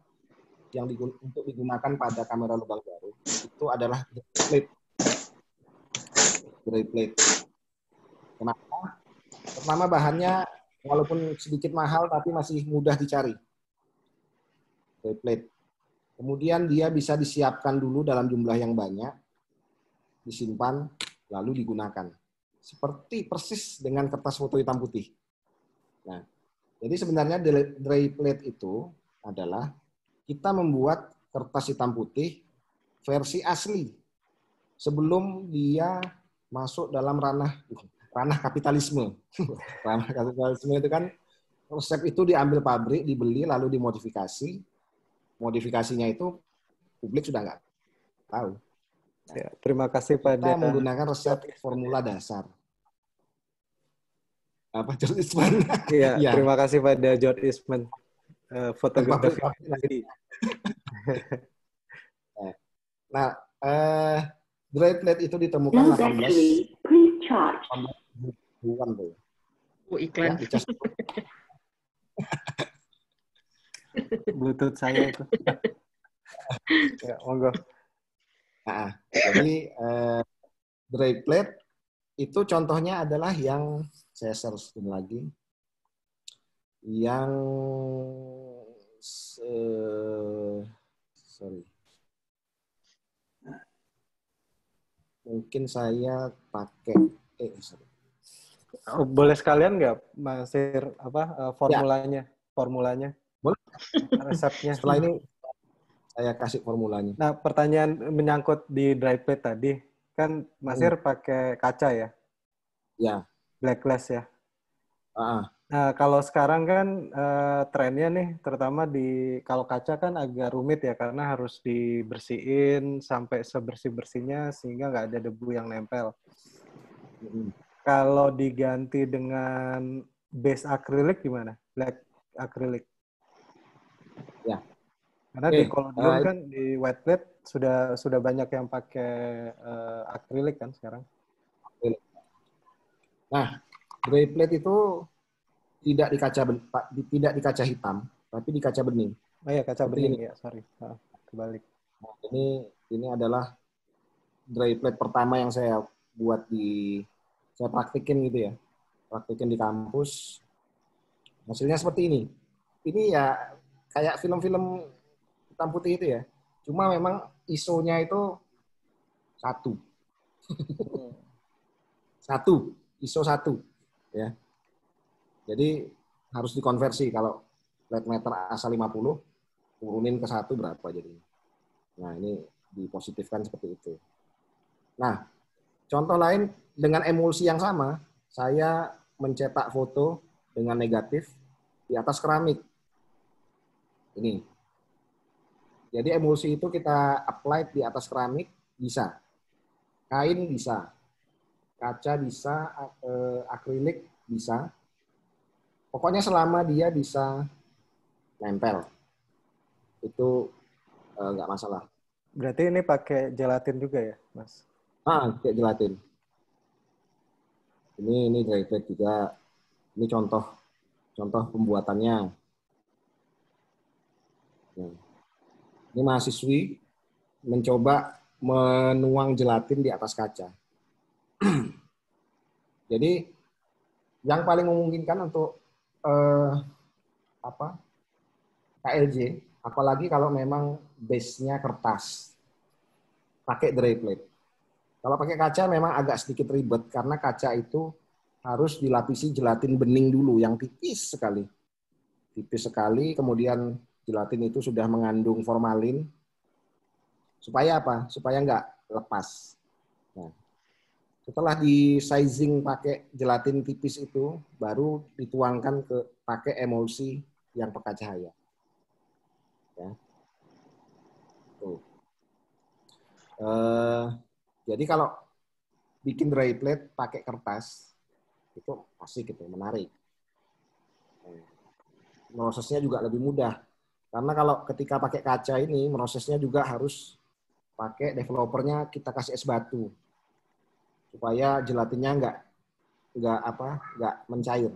untuk digunakan pada kamera lubang baru itu adalah dry plate. Kenapa? Pertama, bahannya walaupun sedikit mahal tapi masih mudah dicari. Dry plate. Kemudian dia bisa disiapkan dulu dalam jumlah yang banyak, disimpan, lalu digunakan. Seperti persis dengan kertas foto hitam putih. Nah, jadi sebenarnya dry plate itu adalah kita membuat kertas hitam putih versi asli sebelum dia masuk dalam ranah kapitalisme. Ranah kapitalisme itu kan resep itu diambil pabrik, dibeli, lalu dimodifikasi. Modifikasinya itu publik sudah nggak tahu. Ya, terima kasih Kita pada menggunakan resep formula dasar. Apa George Eastman? Iya, Ya. terima kasih pada George Eastman, fotografi. Nah, dry plate itu ditemukan 18-an tuh. Iklan. Ya, Bluetooth saya itu. Ya, monggo. Nah, jadi dry plate itu contohnya adalah yang saya searching lagi, yang mungkin saya pakai Boleh sekalian nggak, Mas Sir, formulanya? Ya. Formulanya? Boleh. Resepnya. Setelah ini saya kasih formulanya. Nah, pertanyaan menyangkut di dry plate tadi, kan Mas Sir pakai kaca ya? Ya. Black glass ya? Nah, kalau sekarang kan trennya nih, terutama kalau kaca kan agak rumit ya, karena harus dibersihin sampai sebersih-bersihnya sehingga nggak ada debu yang nempel. Kalau diganti dengan base akrilik gimana? Black akrilik. Ya. Karena di collodion kan di white plate sudah banyak yang pakai akrilik kan sekarang. Nah, dry plate itu tidak di kaca hitam, tapi di kaca bening. Oh iya, kaca bening ya, sorry. Kebalik. Nah, ini adalah dry plate pertama yang saya buat saya praktikin gitu ya. Praktikin di kampus. Hasilnya seperti ini. Ini ya kayak film-film hitam putih itu ya. Cuma memang ISO-nya itu 1. 1. ISO 1. Ya. Jadi harus dikonversi. Kalau flat meter asal 50, turunin ke 1 berapa jadinya. Nah, ini dipositifkan seperti itu. Nah, contoh lain dengan emulsi yang sama, saya mencetak foto dengan negatif di atas keramik. Ini. Jadi emulsi itu kita apply di atas keramik, bisa. Kain bisa. Kaca bisa, akrilik bisa. Pokoknya selama dia bisa nempel, itu nggak masalah. Berarti ini pakai gelatin juga ya, Mas? Kayak gelatin. Ini dry plate juga. Ini contoh pembuatannya. Nah, ini mahasiswi mencoba menuang gelatin di atas kaca. Jadi yang paling memungkinkan untuk KLJ, apalagi kalau memang base-nya kertas, pakai dry plate. Kalau pakai kaca memang agak sedikit ribet karena kaca itu harus dilapisi gelatin bening dulu yang tipis sekali. Tipis sekali, kemudian gelatin itu sudah mengandung formalin. Supaya apa? Supaya nggak lepas. Nah, setelah di sizing pakai gelatin tipis itu, baru dituangkan pakai emulsi yang pekat cahaya. Ya. Tuh. Jadi kalau bikin dry plate pakai kertas, itu asik gitu, menarik. Prosesnya juga lebih mudah. Karena kalau ketika pakai kaca ini, prosesnya juga harus pakai developernya kita kasih es batu. Supaya gelatinnya nggak mencair.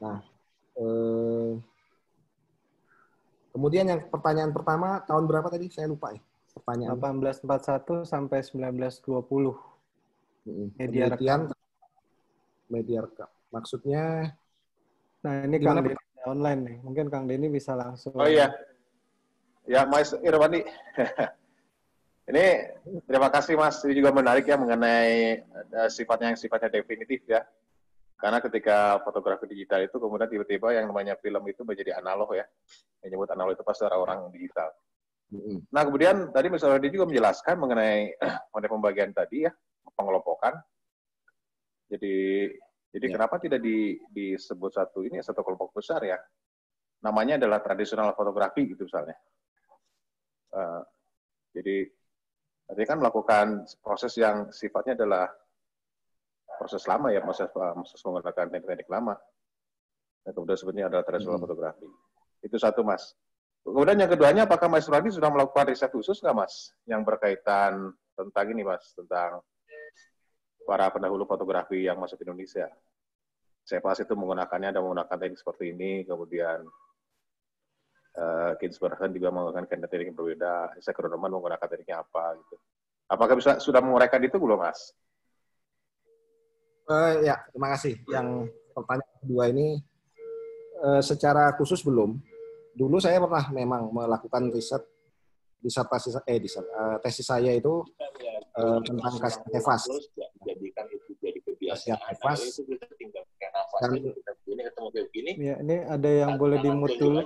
Nah, kemudian yang pertanyaan pertama, tahun berapa tadi? Saya lupa ya. Pertanyaan 1841 sampai 1920. Media penelitian rekam. media rekam. Maksudnya, Nah, ini gimana, Kang Denny online nih. Mungkin Kang Denny bisa langsung. Oh iya. Ya, Mas Irwandi. Ini terima kasih Mas. Ini juga menarik ya mengenai sifatnya yang sifatnya definitif ya. Karena ketika fotografi digital itu kemudian tiba-tiba yang namanya film itu menjadi analog ya. Yang nyebut analog itu pasti orang digital. Nah, kemudian tadi Mas Irwandi juga menjelaskan mengenai pembagian tadi ya, pengelompokan. Jadi kenapa tidak disebut satu kelompok besar ya? Namanya adalah tradisional fotografi gitu misalnya. Jadi kan melakukan proses yang sifatnya adalah proses lama ya, proses menggunakan teknik-teknik lama. Dan kemudian sebenarnya adalah tradisional fotografi. Itu satu, Mas. Kemudian yang keduanya, apakah Mas Radi sudah melakukan riset khusus nggak, Mas? Yang berkaitan tentang ini, Mas, tentang para pendahulu fotografi yang masuk ke Indonesia. Saya pas itu menggunakannya, ada menggunakan teknik seperti ini, kemudian Ginsberg juga menggunakan teknik yang berbeda, saya Kroneman menggunakan tekniknya apa, gitu. Apakah sudah menguraikan itu belum, Mas? Ya, terima kasih. Yang pertanyaan kedua ini, secara khusus belum. Dulu saya pernah memang melakukan riset, tesis saya itu tentang Kasihan Kefas. Jadikan itu jadi Kasihan kebiasaan. Kefas. Ya, ini ada yang boleh di-mute dulu.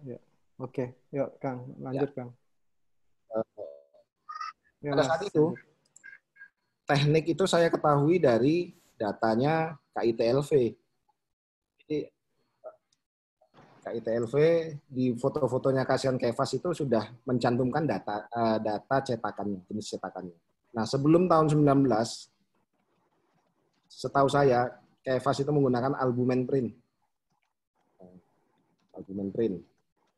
Ya. Oke, yuk Kang, lanjut Kang. Ya, pada saat itu, teknik itu saya ketahui dari datanya KITLV. Jadi KITLV di foto-fotonya Kasihan Kefas itu sudah mencantumkan data cetakannya, jenis cetakannya. Nah, sebelum tahun 19, setahu saya Kefas itu menggunakan albumen print. Albumen print.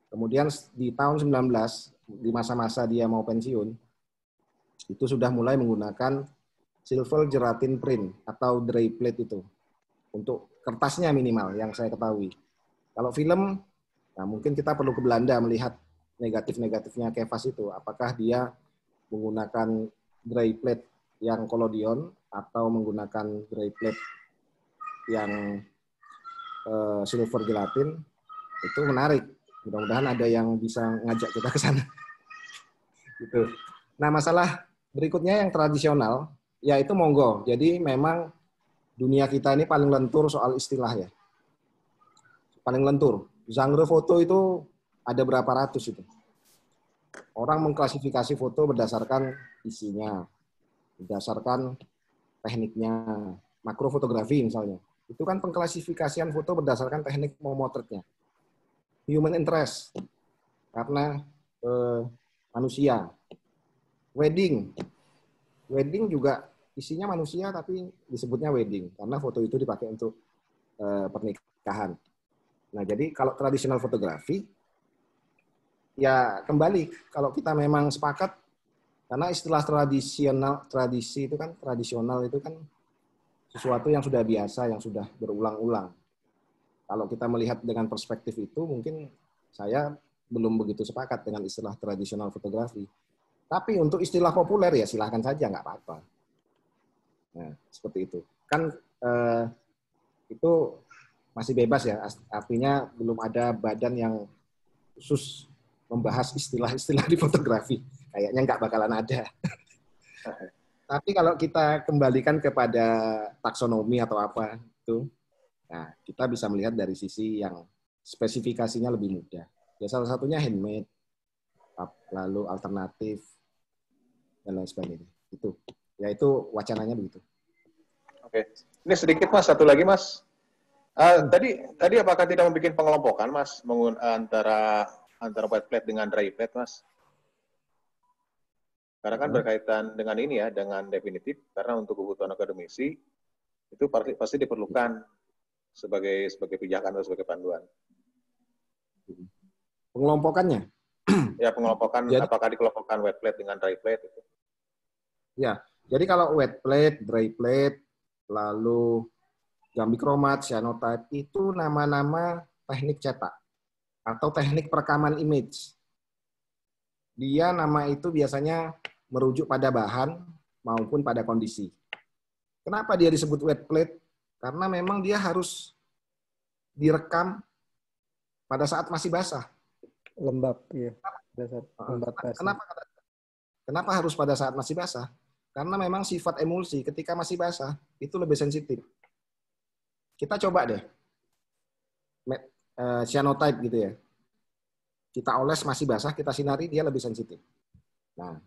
Kemudian di tahun 19, di masa-masa dia mau pensiun, itu sudah mulai menggunakan silver gelatin print atau dry plate itu. Untuk kertasnya minimal yang saya ketahui. Kalau film, nah mungkin kita perlu ke Belanda melihat negatif-negatifnya Kefas itu. Apakah dia menggunakan dry plate yang collodion atau menggunakan dry plate yang silver gelatin, itu menarik. Mudah-mudahan ada yang bisa ngajak kita ke sana. Gitu. Nah, masalah berikutnya yang tradisional, yaitu monggo. Jadi memang dunia kita ini paling lentur soal istilah ya. Paling lentur. Genre foto itu ada berapa ratus itu. Orang mengklasifikasi foto berdasarkan isinya, berdasarkan tekniknya. Makrofotografi misalnya. Itu kan pengklasifikasian foto berdasarkan teknik memotretnya. Human interest, karena manusia. Wedding juga isinya manusia tapi disebutnya wedding karena foto itu dipakai untuk pernikahan. Nah, jadi kalau tradisional fotografi ya kembali kalau kita memang sepakat karena istilah tradisi itu kan tradisional itu kan sesuatu yang sudah biasa, yang sudah berulang-ulang. Kalau kita melihat dengan perspektif itu mungkin saya belum begitu sepakat dengan istilah tradisional fotografi. Tapi untuk istilah populer ya silahkan saja, nggak apa-apa. Nah, seperti itu. Kan itu masih bebas ya, artinya belum ada badan yang khusus membahas istilah-istilah di fotografi. Kayaknya nggak bakalan ada. Tapi kalau kita kembalikan kepada taksonomi atau apa itu, nah kita bisa melihat dari sisi yang spesifikasinya lebih mudah. Ya salah satunya handmade, lalu alternatif, dan lain sebagainya. Itu, ya itu wacananya begitu. Oke, ini sedikit Mas, satu lagi Mas. Tadi apakah tidak membuat pengelompokan Mas antara wet plate dengan dry plate Mas? Karena kan berkaitan dengan ini ya, dengan definitif. Karena untuk kebutuhan akademisi itu pasti diperlukan sebagai pijakan atau sebagai panduan. Pengelompokannya? Ya, pengelompokan. Jadi, apakah dikelompokkan wet plate dengan dry plate itu? Ya, jadi kalau wet plate, dry plate, lalu gambikromat, cyanotype, itu nama-nama teknik cetak atau teknik perekaman image. Dia nama itu biasanya merujuk pada bahan maupun pada kondisi. Kenapa dia disebut wet plate? Karena memang dia harus direkam pada saat masih basah. Lembab, iya. Lembab basah. Kenapa harus pada saat masih basah? Karena memang sifat emulsi ketika masih basah itu lebih sensitif. Kita coba deh, cyanotype gitu ya. Kita oles masih basah, kita sinari, dia lebih sensitif. Nah,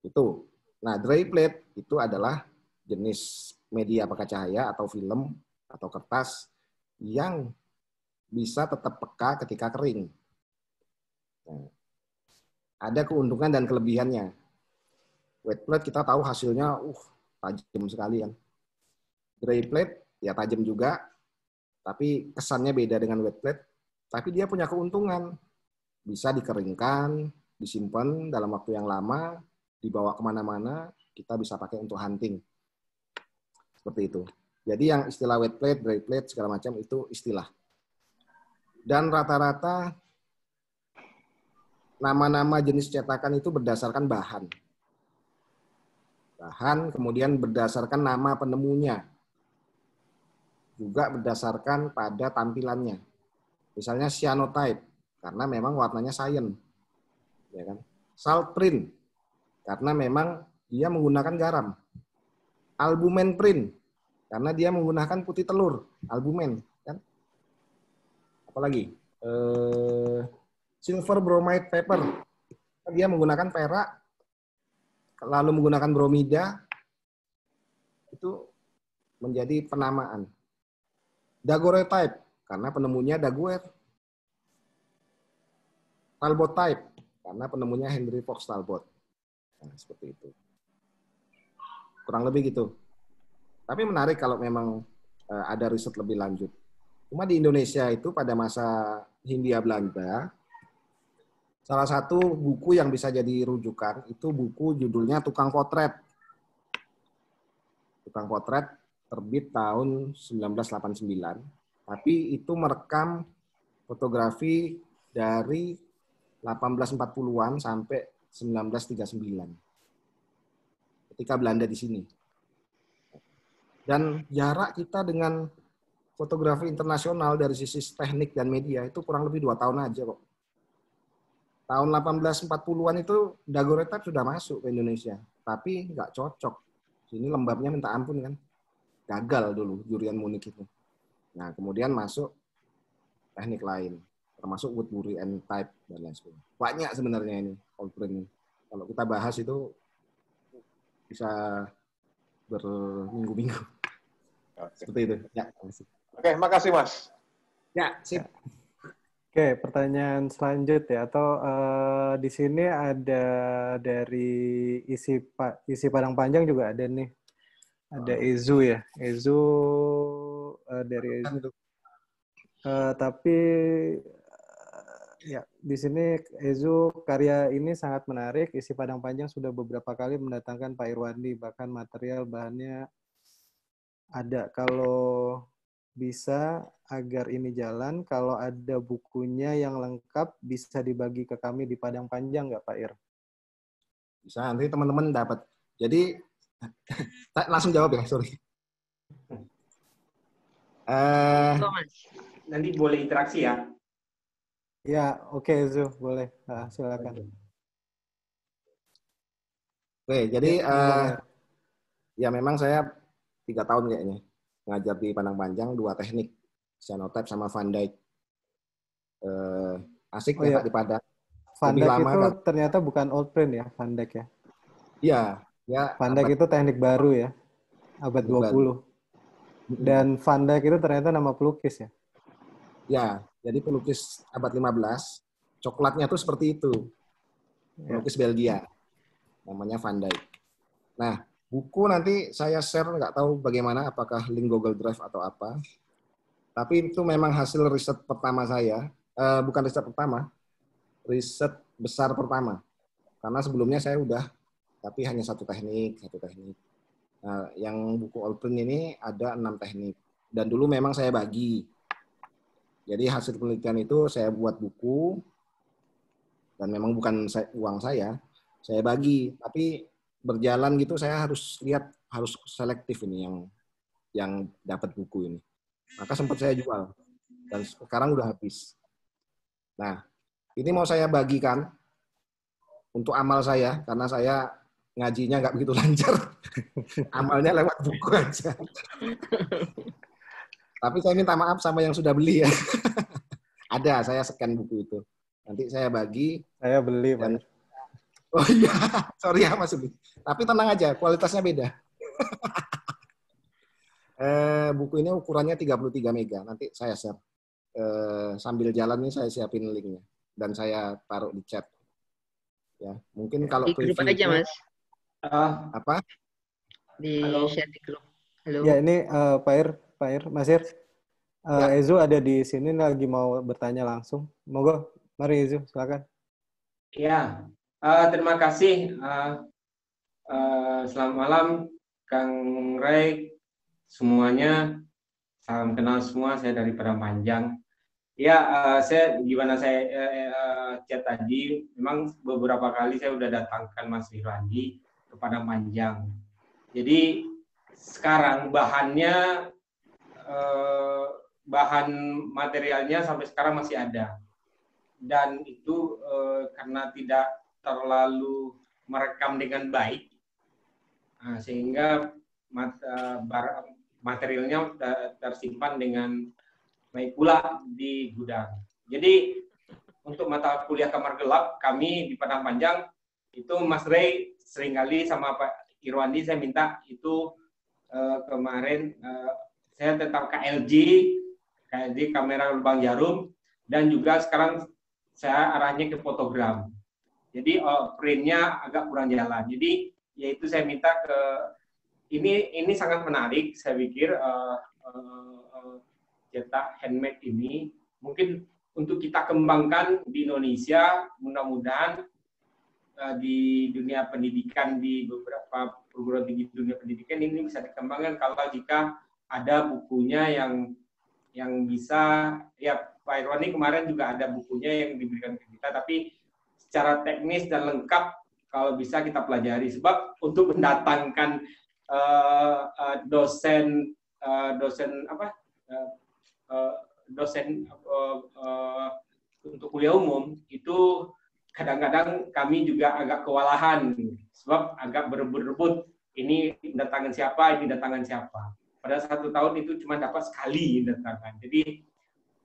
itu. Nah, dry plate itu adalah jenis media pekat cahaya atau film atau kertas yang bisa tetap peka ketika kering. Nah, ada keuntungan dan kelebihannya. Wet plate kita tahu hasilnya tajam sekali kan. Dry plate ya tajam juga, tapi kesannya beda dengan wet plate. Tapi dia punya keuntungan. Bisa dikeringkan, disimpan dalam waktu yang lama, dibawa kemana-mana, kita bisa pakai untuk hunting. Seperti itu. Jadi yang istilah wet plate, dry plate, segala macam itu istilah. Dan rata-rata nama-nama jenis cetakan itu berdasarkan bahan. Bahan, kemudian berdasarkan nama penemunya. Juga berdasarkan pada tampilannya. Misalnya cyanotype, karena memang warnanya cyan. Ya kan? Salt print, karena memang dia menggunakan garam. Albumen print, karena dia menggunakan putih telur, albumen. Kan? Apalagi? Silver bromide paper, dia menggunakan perak, lalu menggunakan bromida, itu menjadi penamaan. Daguerreotype, karena penemunya Daguerre. Talbot type, karena penemunya Henry Fox Talbot. Nah, seperti itu. Kurang lebih gitu. Tapi menarik kalau memang ada riset lebih lanjut. Cuma di Indonesia itu pada masa Hindia Belanda, salah satu buku yang bisa jadi rujukan itu buku judulnya Tukang Potret. Tukang Potret terbit tahun 1989, tapi itu merekam fotografi dari 1840-an sampai 1939. Ketika Belanda di sini. Dan jarak kita dengan fotografi internasional dari sisi teknik dan media itu kurang lebih 2 tahun aja kok. Tahun 1840-an itu daguerreotype sudah masuk ke Indonesia, tapi nggak cocok. Sini lembabnya minta ampun kan. Gagal dulu jurian Munich itu. Nah, kemudian masuk teknik lain, termasuk Woodbury and type dan lain sebagainya. Banyak sebenarnya ini old print. Kalau kita bahas itu bisa berminggu-minggu. Seperti itu. Ya, Oke, makasih Mas. ya, sip. Oke, pertanyaan selanjutnya atau di sini ada dari isi Padang Panjang juga ada nih. Ada Ezu ya, Ezu dari Ezu. Tapi ya di sini Ezu karya ini sangat menarik. Isi Padang Panjang sudah beberapa kali mendatangkan Pak Irwandi, bahkan material bahannya ada. Kalau bisa agar ini jalan, kalau ada bukunya yang lengkap bisa dibagi ke kami di Padang Panjang nggak Pak Ir? Bisa, nanti teman-teman dapat. Jadi langsung jawab ya, sorry. Nanti boleh interaksi ya? Ya, oke Zu, boleh. Silakan. Oke, jadi ya memang saya 3 tahun kayaknya ngajar di Padang Panjang 2 teknik, cyanotype sama Van Dyck. Asik ya Pak di Padang. Van Dyck itu kan ternyata bukan old print ya, Van Dyck ya? Iya. Ya, Van Dyck itu teknik baru ya, abad 20. Dan Van Dyck itu ternyata nama pelukis ya? Ya, jadi pelukis abad 15. Coklatnya tuh seperti itu. Pelukis Belgia. Namanya Van Dyck. Nah, buku nanti saya share, nggak tahu bagaimana, apakah link Google Drive atau apa. Tapi itu memang hasil riset pertama saya. Bukan riset pertama, riset besar pertama. Karena sebelumnya saya udah, tapi hanya satu teknik. Nah, yang buku Allprint ini ada 6 teknik. Dan dulu memang saya bagi. Jadi hasil penelitian itu saya buat buku, dan memang bukan uang saya bagi. Tapi berjalan gitu saya harus lihat, harus selektif ini yang dapat buku ini. Maka sempat saya jual. Dan sekarang udah habis. Nah, ini mau saya bagikan untuk amal saya, karena saya ngajinya nggak begitu lancar. Amalnya lewat buku aja. Tapi saya minta maaf sama yang sudah beli ya. Ada, saya scan buku itu. Nanti saya bagi. Saya beli, Pak. Oh iya, sorry ya Mas Uli. Tapi tenang aja, kualitasnya beda. Buku ini ukurannya 33 mega. Nanti saya share. Sambil jalan nih saya siapin linknya. Dan saya taruh di chat. Ya, mungkin kalau di grup aja, Mas. Apa? Di share di grup. Halo. Ya, ini Pak Ir, Mas Ir. Ezu ada di sini lagi mau bertanya langsung. Monggo, mari Ezu, silakan. Ya, terima kasih. Selamat malam, Kang Ray, semuanya. Salam kenal semua, saya dari Padang Panjang. Ya, gimana saya chat tadi, memang beberapa kali saya udah datangkan Mas Irwandi ke Padang Panjang. Jadi sekarang bahannya, bahan materialnya sampai sekarang masih ada. Dan itu karena tidak terlalu merekam dengan baik, sehingga materialnya tersimpan dengan baik pula di gudang. Jadi untuk mata kuliah kamar gelap kami di Padang Panjang itu Mas Ray seringkali sama Pak Irwandi saya minta itu kemarin saya tentang KLJ kamera lubang jarum, dan juga sekarang saya arahnya ke fotogram. Jadi printnya agak kurang jalan. Jadi yaitu saya minta ke ini sangat menarik. Saya pikir cetak handmade ini mungkin untuk kita kembangkan di Indonesia. Mudah-mudahan di dunia pendidikan, di beberapa perguruan tinggi dunia pendidikan ini bisa dikembangkan kalau jika ada bukunya yang bisa, ya Pak Irwandi kemarin juga ada bukunya yang diberikan ke kita, tapi secara teknis dan lengkap kalau bisa kita pelajari. Sebab untuk mendatangkan dosen untuk kuliah umum itu kadang-kadang kami juga agak kewalahan, sebab agak berebut-rebut ini datangkan siapa, ini datangkan siapa. Pada 1 tahun itu cuma dapat sekali datangkan. Jadi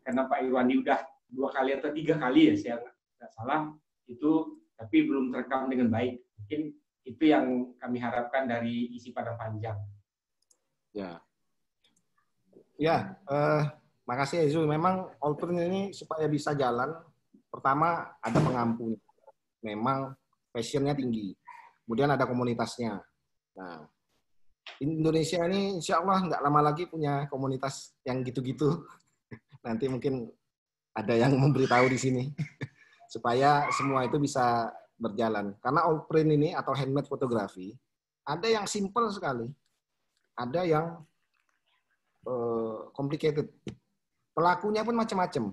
karena Pak Irwandi udah 2 kali atau 3 kali ya, saya nggak salah itu, tapi belum terekam dengan baik. Mungkin itu yang kami harapkan dari isi Padang Panjang. Makasih Ezu. Memang Allprint ini supaya bisa jalan, pertama ada pengampu. Memang passionnya tinggi. Kemudian ada komunitasnya. Nah, Indonesia ini insya Allah nggak lama lagi punya komunitas yang gitu-gitu. Nanti mungkin ada yang memberitahu di sini supaya semua itu bisa berjalan. Karena Allprint ini atau handmade fotografi ada yang simple sekali, ada yang complicated. Pelakunya pun macam-macam.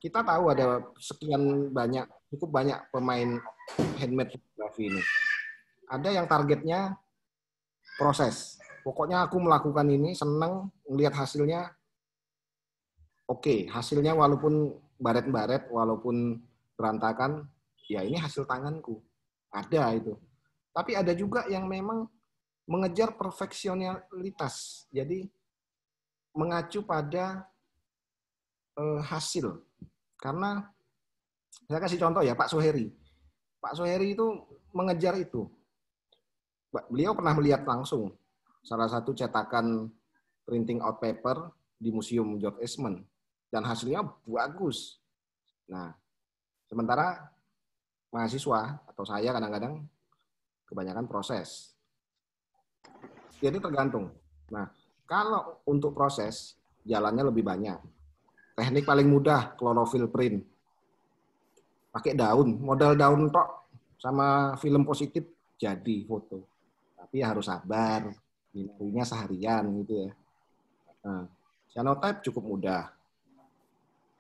Kita tahu ada cukup banyak pemain handmade fotografi ini. Ada yang targetnya proses. Pokoknya aku melakukan ini, senang melihat hasilnya. Oke, hasilnya walaupun baret-baret, walaupun berantakan, ya ini hasil tanganku. Ada itu. Tapi ada juga yang memang mengejar perfeksionalitas. Jadi mengacu pada hasil. Karena saya kasih contoh ya, Pak Soheri. Pak Soheri itu mengejar itu. Beliau pernah melihat langsung salah satu cetakan printing out paper di Museum George Eastman. Dan hasilnya bagus. Nah, sementara mahasiswa atau saya kadang-kadang kebanyakan proses. Jadi tergantung. Nah, kalau untuk proses, jalannya lebih banyak. Teknik paling mudah, chlorophyll print. Pakai daun, modal daun tok sama film positif jadi foto. Tapi harus sabar. binarinya seharian gitu ya. Nah, cyanotype cukup mudah.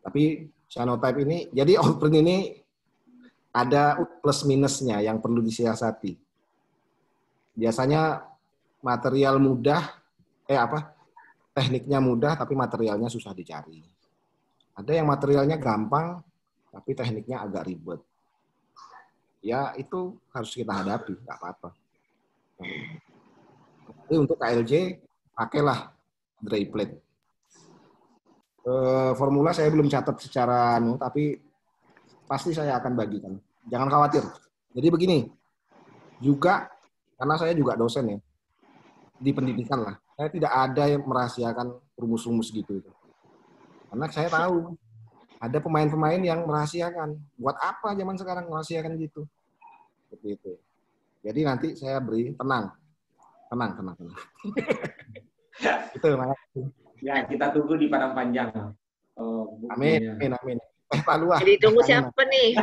Tapi cyanotype ini, jadi Allprint ini ada plus minusnya yang perlu disiasati. Biasanya material mudah, tekniknya mudah tapi materialnya susah dicari. Ada yang materialnya gampang tapi tekniknya agak ribet. Ya itu harus kita hadapi, nggak apa-apa. Jadi untuk KLJ pakailah dry plate. Formula saya belum catat secara tapi pasti saya akan bagikan. Jangan khawatir. Jadi begini, juga karena saya juga dosen ya di pendidikan lah. Saya tidak ada yang merahasiakan rumus-rumus gitu. Karena saya tahu ada pemain-pemain yang merahasiakan. Buat apa zaman sekarang merahasiakan gitu? Seperti itu. Jadi nanti saya beri tenang. Itu makasih. Ya, kita tunggu di Padang Panjang. Amin. Pak Luah. Jadi tunggu siapa nih?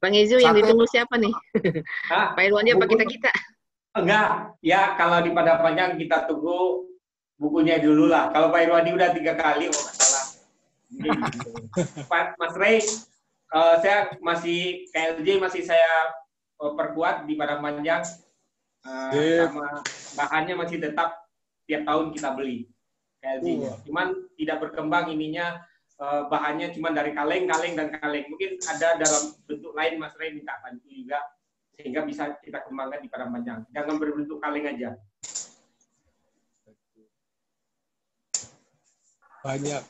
Bang Izu yang ditunggu siapa nih? Pak Irwandi apa kita? Enggak. Ya, kalau di Padang Panjang kita tunggu bukunya dulu lah. Kalau Pak Irwandi udah 3 kali, nggak salah. Mas Ray, saya masih KLJ masih saya perkuat di Padang Panjang. Sama bahannya masih tetap tiap tahun kita beli KLJ-nya. Cuman tidak berkembang ininya, bahannya cuma dari kaleng. Mungkin ada dalam bentuk lain, Mas Ray minta bantu juga sehingga bisa kita kembangkan di Padang Panjang. Jangan berbentuk kaleng aja. Banyak.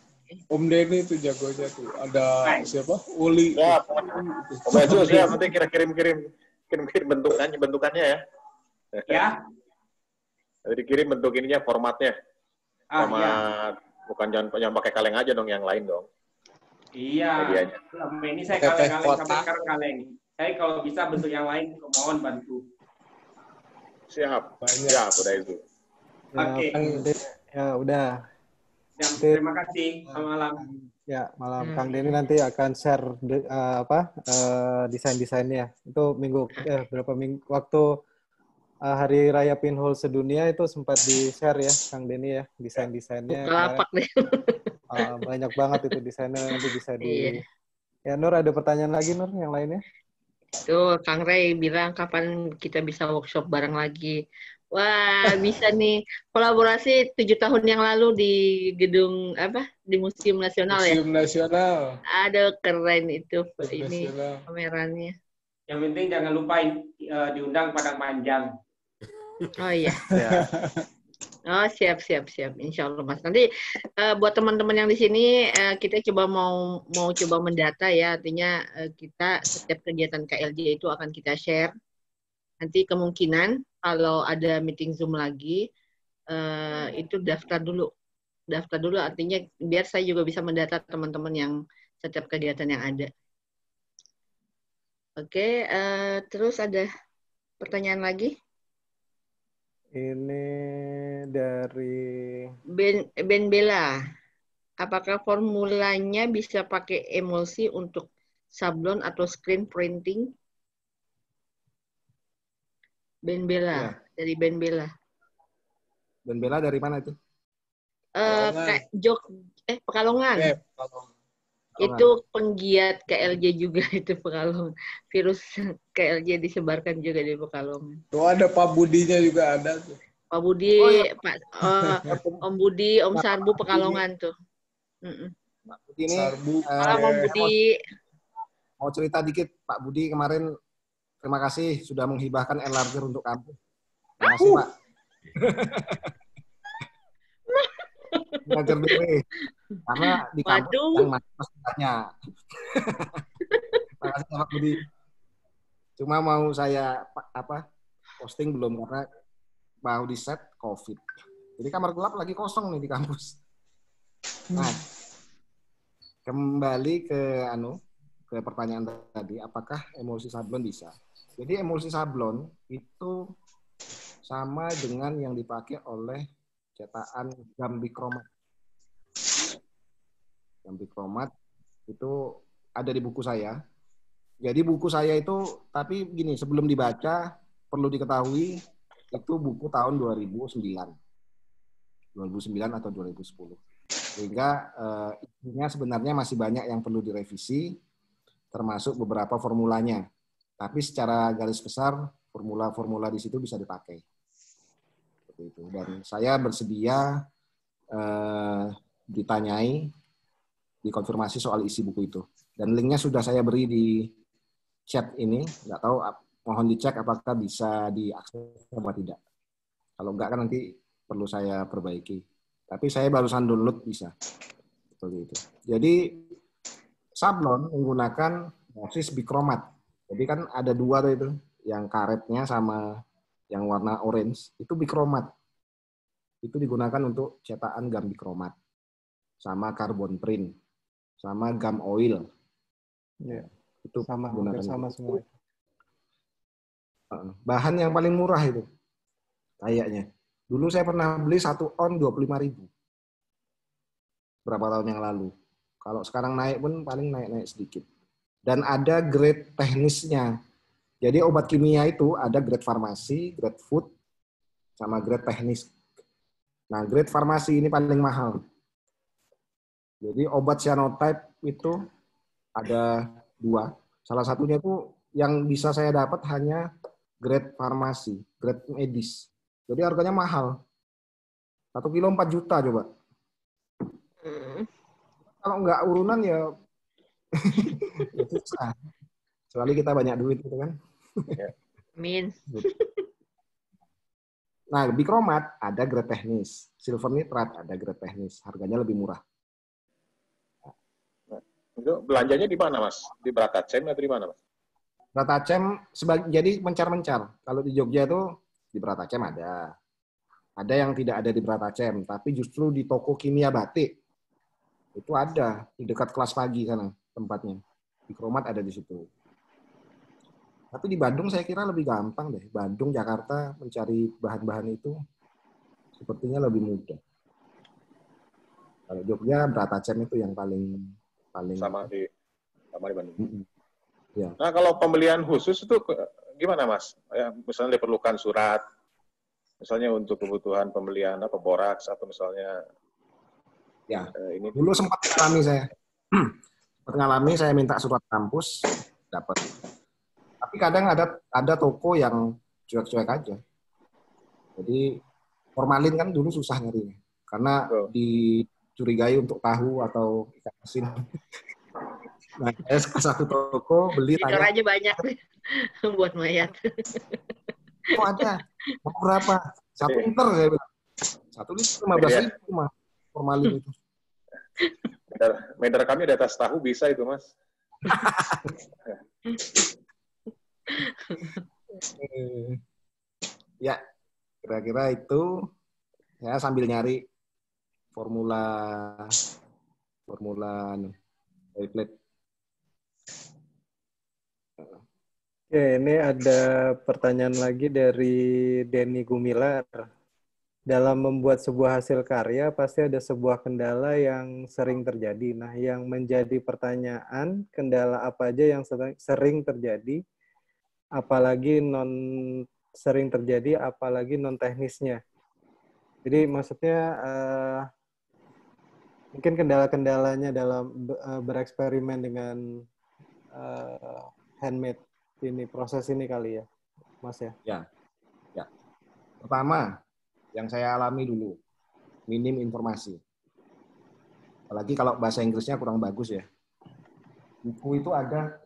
Om Denny itu jagonya tuh. Ada siapa? Uli. Ya, Om Ezu ya, nanti kirim bentukannya ya. Ya. Jadi dikirim bentuk ininya, formatnya. Sama Ya. bukan jangan pakai kaleng aja dong, yang lain dong. Iya. Selama ini saya kaleng sampai sekarang kaleng. Saya kalau bisa bentuk yang lain, mohon bantu. Siap. Udah itu. Oke. Ya udah. Ya, terima kasih. Selamat malam. Ya, malam. Kang Denny nanti akan share desain-desainnya. Itu berapa minggu waktu Hari Raya Pinhole sedunia itu sempat di-share ya, Kang Denny ya, desain-desainnya. Lapak deh. Banyak banget itu desainnya, nanti bisa di... Ya, Nur, ada pertanyaan lagi, Nur, yang lainnya? Tuh, Kang Ray bilang kapan kita bisa workshop bareng lagi. Wah, bisa nih. Kolaborasi 7 tahun yang lalu di gedung, di Museum Nasional ya? Museum Nasional. Ada keren itu, ini pamerannya. Yang penting jangan lupa diundang Padang Panjang. Oh iya. Oh siap. Insya Allah Mas. Nanti buat teman-teman yang di sini kita coba mau coba mendata ya. Artinya kita setiap kegiatan KLJ itu akan kita share. Nanti kemungkinan kalau ada meeting Zoom lagi itu daftar dulu. Daftar dulu artinya biar saya juga bisa mendata teman-teman yang setiap kegiatan yang ada. Oke, terus ada pertanyaan lagi? Ini dari Ben Bella. Apakah formulanya bisa pakai emulsi untuk sablon atau screen printing? Ben Bella, dari Ben Bella. Ben Bella dari mana itu? Pekalongan. Itu penggiat KLJ juga itu Pekalongan. Virus KLJ disebarkan juga di Pekalongan. Tuh ada Pak Budinya juga ada tuh. Pak Budi, Om Budi, Om Sarbu Pekalongan tuh. Pak Budi ini, Malam Om Budi. Mau cerita dikit, Pak Budi kemarin terima kasih sudah menghibahkan enlarger untuk kampus. Terima kasih Pak. Belajar dulu karena di kampus yang masih banyak. Terima kasih Pak Budi. Cuma mau saya posting belum karena mau di set COVID. Jadi kamar gelap lagi kosong nih di kampus. Nah, kembali ke pertanyaan tadi, apakah emulsi sablon bisa? Jadi emulsi sablon itu sama dengan yang dipakai oleh cetakan Gambikromat. Gambikromat itu ada di buku saya. Jadi buku saya itu, tapi begini, sebelum dibaca perlu diketahui itu buku tahun 2009 atau 2010. Sehingga isinya sebenarnya masih banyak yang perlu direvisi, termasuk beberapa formulanya. Tapi secara garis besar, formula-formula di situ bisa dipakai. Seperti itu. Dan saya bersedia ditanyai, dikonfirmasi soal isi buku itu. Dan linknya sudah saya beri di chat ini. Nggak tahu, mohon dicek apakah bisa diakses atau tidak. Kalau enggak kan nanti perlu saya perbaiki. Tapi saya barusan download bisa. Seperti itu. Jadi sablon menggunakan basis bikromat. Jadi kan ada dua tuh itu, yang karetnya sama yang warna orange, itu bikromat. Itu digunakan untuk cetakan gam bikromat. Sama carbon print, sama gum oil. Ya. Itu Sama, gunakan sama itu. semua. Bahan yang paling murah itu. Kayaknya. Dulu saya pernah beli 1 on 25.000. Berapa tahun yang lalu. Kalau sekarang naik pun paling naik sedikit. Dan ada grade teknisnya. Jadi obat kimia itu ada grade farmasi, grade food, sama grade teknis. Nah, grade farmasi ini paling mahal. Jadi obat cyanotype itu ada 2. Salah satunya itu yang bisa saya dapat hanya grade farmasi, grade medis. Jadi harganya mahal. 1 kilo 4 juta coba. Kalau nggak urunan ya itu susah. Kecuali kita banyak duit gitu kan. Amin. Nah, bikromat ada grade teknis. Silver nitrat ada grade teknis. Harganya lebih murah. Itu belanjanya di mana, Mas? Di Bratacem atau di mana, Mas? Bratacem jadi mencar-mencar. Kalau di Jogja itu di Bratacem ada. Ada yang tidak ada di Bratacem, tapi justru di toko kimia batik itu ada di dekat kelas pagi sana tempatnya. Bikromat ada di situ. Tapi di Bandung saya kira lebih gampang deh. Bandung, Jakarta mencari bahan-bahan itu sepertinya lebih mudah. Kalau Jogja, Bratacem itu yang paling Sama di Bandung. Ya. Nah, kalau pembelian khusus itu gimana, Mas? Ya, misalnya diperlukan surat, misalnya untuk kebutuhan pembelian boraks atau misalnya Ya. Ini dulu sempat mengalami saya. Saya minta surat kampus, dapat. Tapi kadang ada toko yang cuek-cuek aja. Jadi formalin kan dulu susah nyarinya. Karena dicurigai untuk tahu atau ikan asin. Nah, saya ke satu toko beli Editor tanya. aja banyak buat mayat. Oh ada. Mau berapa? 1 liter saya bilang. 1 liter 15.000 cuma formalin itu. Meder kami di atas tahu bisa itu, Mas. Ya, kira-kira itu. Saya sambil nyari formula template. Oke, ini ada pertanyaan lagi dari Denny Gumilar. Dalam membuat sebuah hasil karya, pasti ada sebuah kendala yang sering terjadi. Nah, yang menjadi pertanyaan, kendala apa aja yang sering terjadi, apalagi sering terjadi, apalagi non-teknisnya. Jadi maksudnya mungkin kendala-kendalanya dalam bereksperimen dengan handmade ini, proses ini kali ya, Mas ya? Ya. Pertama, yang saya alami dulu, minim informasi. Apalagi kalau bahasa Inggrisnya kurang bagus ya. Buku itu ada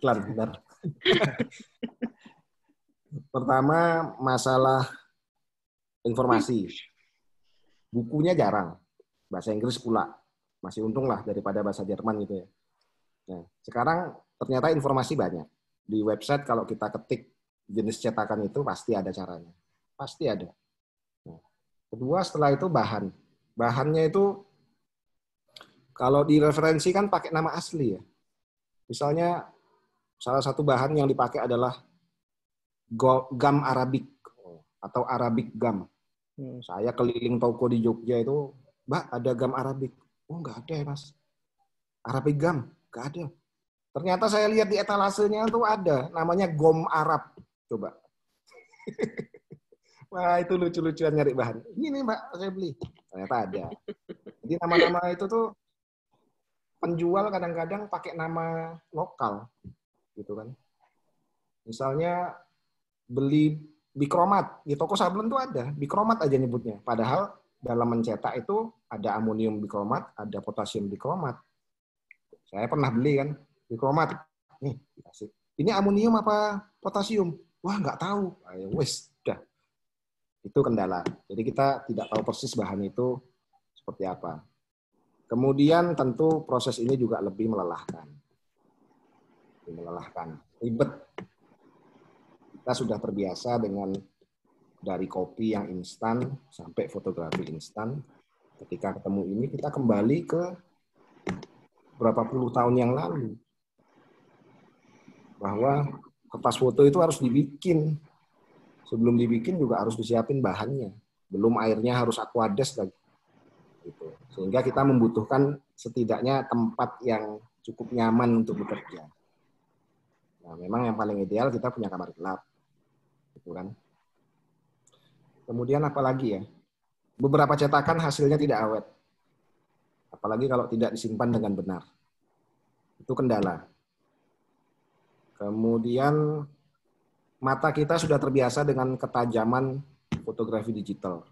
iklan, benar. Pertama, masalah informasi. Bukunya jarang. Bahasa Inggris pula. Masih untung lah daripada bahasa Jerman gitu ya. Nah, sekarang ternyata informasi banyak. Di website kalau kita ketik jenis cetakan itu pasti ada caranya. Pasti ada. Nah, kedua setelah itu bahan. Bahannya itu kalau di referensi kan pakai nama asli ya. Misalnya salah satu bahan yang dipakai adalah gum Arabic atau Arabic gum. Saya keliling toko di Jogja itu, Mbak ada gum Arabic. Oh nggak ada ya Mas. Arabic gum nggak ada. Ternyata saya lihat di etalasenya tuh ada namanya gom Arab. Coba. Wah, itu lucu-lucuan nyari bahan. Ini nih Mbak, saya beli. Ternyata ada. Jadi nama-nama itu tuh penjual kadang-kadang pakai nama lokal. Gitu kan. Misalnya beli bikromat. Di toko sablon tuh ada. Bikromat aja nyebutnya. Padahal dalam mencetak itu ada amonium bikromat, ada potasium bikromat. Saya pernah beli kan. Bikromat. Nih, dikasih. Ini amonium apa potasium? Wah, nggak tahu. Ayo, wes, udah. Itu kendala. Jadi kita tidak tahu persis bahan itu seperti apa. Kemudian tentu proses ini juga lebih melelahkan. Ribet. Kita sudah terbiasa dengan dari kopi yang instan sampai fotografi instan. Ketika ketemu ini, kita kembali ke berapa puluh tahun yang lalu. Bahwa kertas foto itu harus dibikin. Sebelum dibikin juga harus disiapin bahannya. Belum airnya harus aquades lagi. Gitu. Sehingga kita membutuhkan setidaknya tempat yang cukup nyaman untuk bekerja. Nah, memang yang paling ideal kita punya kamar gelap. Gitu kan. Kemudian apalagi ya? Beberapa cetakan hasilnya tidak awet. Apalagi kalau tidak disimpan dengan benar. Itu kendala. Kemudian mata kita sudah terbiasa dengan ketajaman fotografi digital.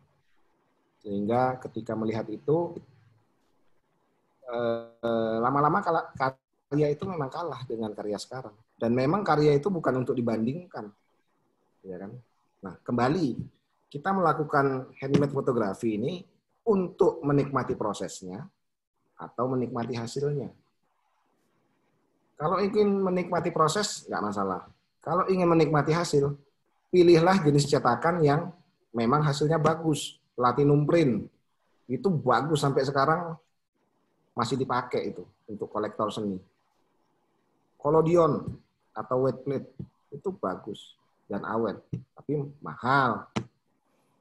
Sehingga ketika melihat itu, lama-lama karya itu memang kalah dengan karya sekarang. Dan memang karya itu bukan untuk dibandingkan. Ya kan? Nah, kembali, kita melakukan handmade fotografi ini untuk menikmati prosesnya atau menikmati hasilnya. Kalau ingin menikmati proses, nggak masalah. Kalau ingin menikmati hasil, pilihlah jenis cetakan yang memang hasilnya bagus. Platinum print. Itu bagus sampai sekarang masih dipakai itu untuk kolektor seni. Collodion atau wet plate itu bagus dan awet, tapi mahal.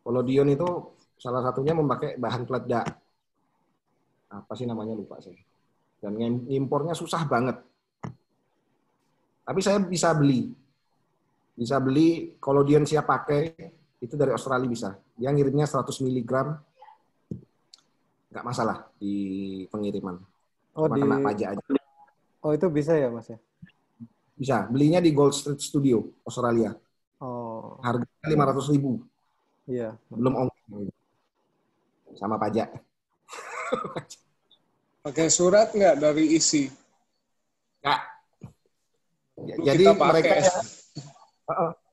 Collodion itu salah satunya memakai bahan peledak. Apa sih namanya, lupa saya. Dan impornya susah banget. Tapi saya bisa beli. Bisa beli collodion siap pakai, itu dari Australia bisa. Dia ngirimnya 100 mg, nggak masalah di pengiriman. Cuma kena pajak aja. Oh, itu bisa ya, Mas ya? Bisa. Belinya di Gold Street Studio, Australia. Oh. Harganya 500.000. Iya. Belum ongkir. Sama pajak. Pakai surat nggak dari isi? Nggak. Jadi mereka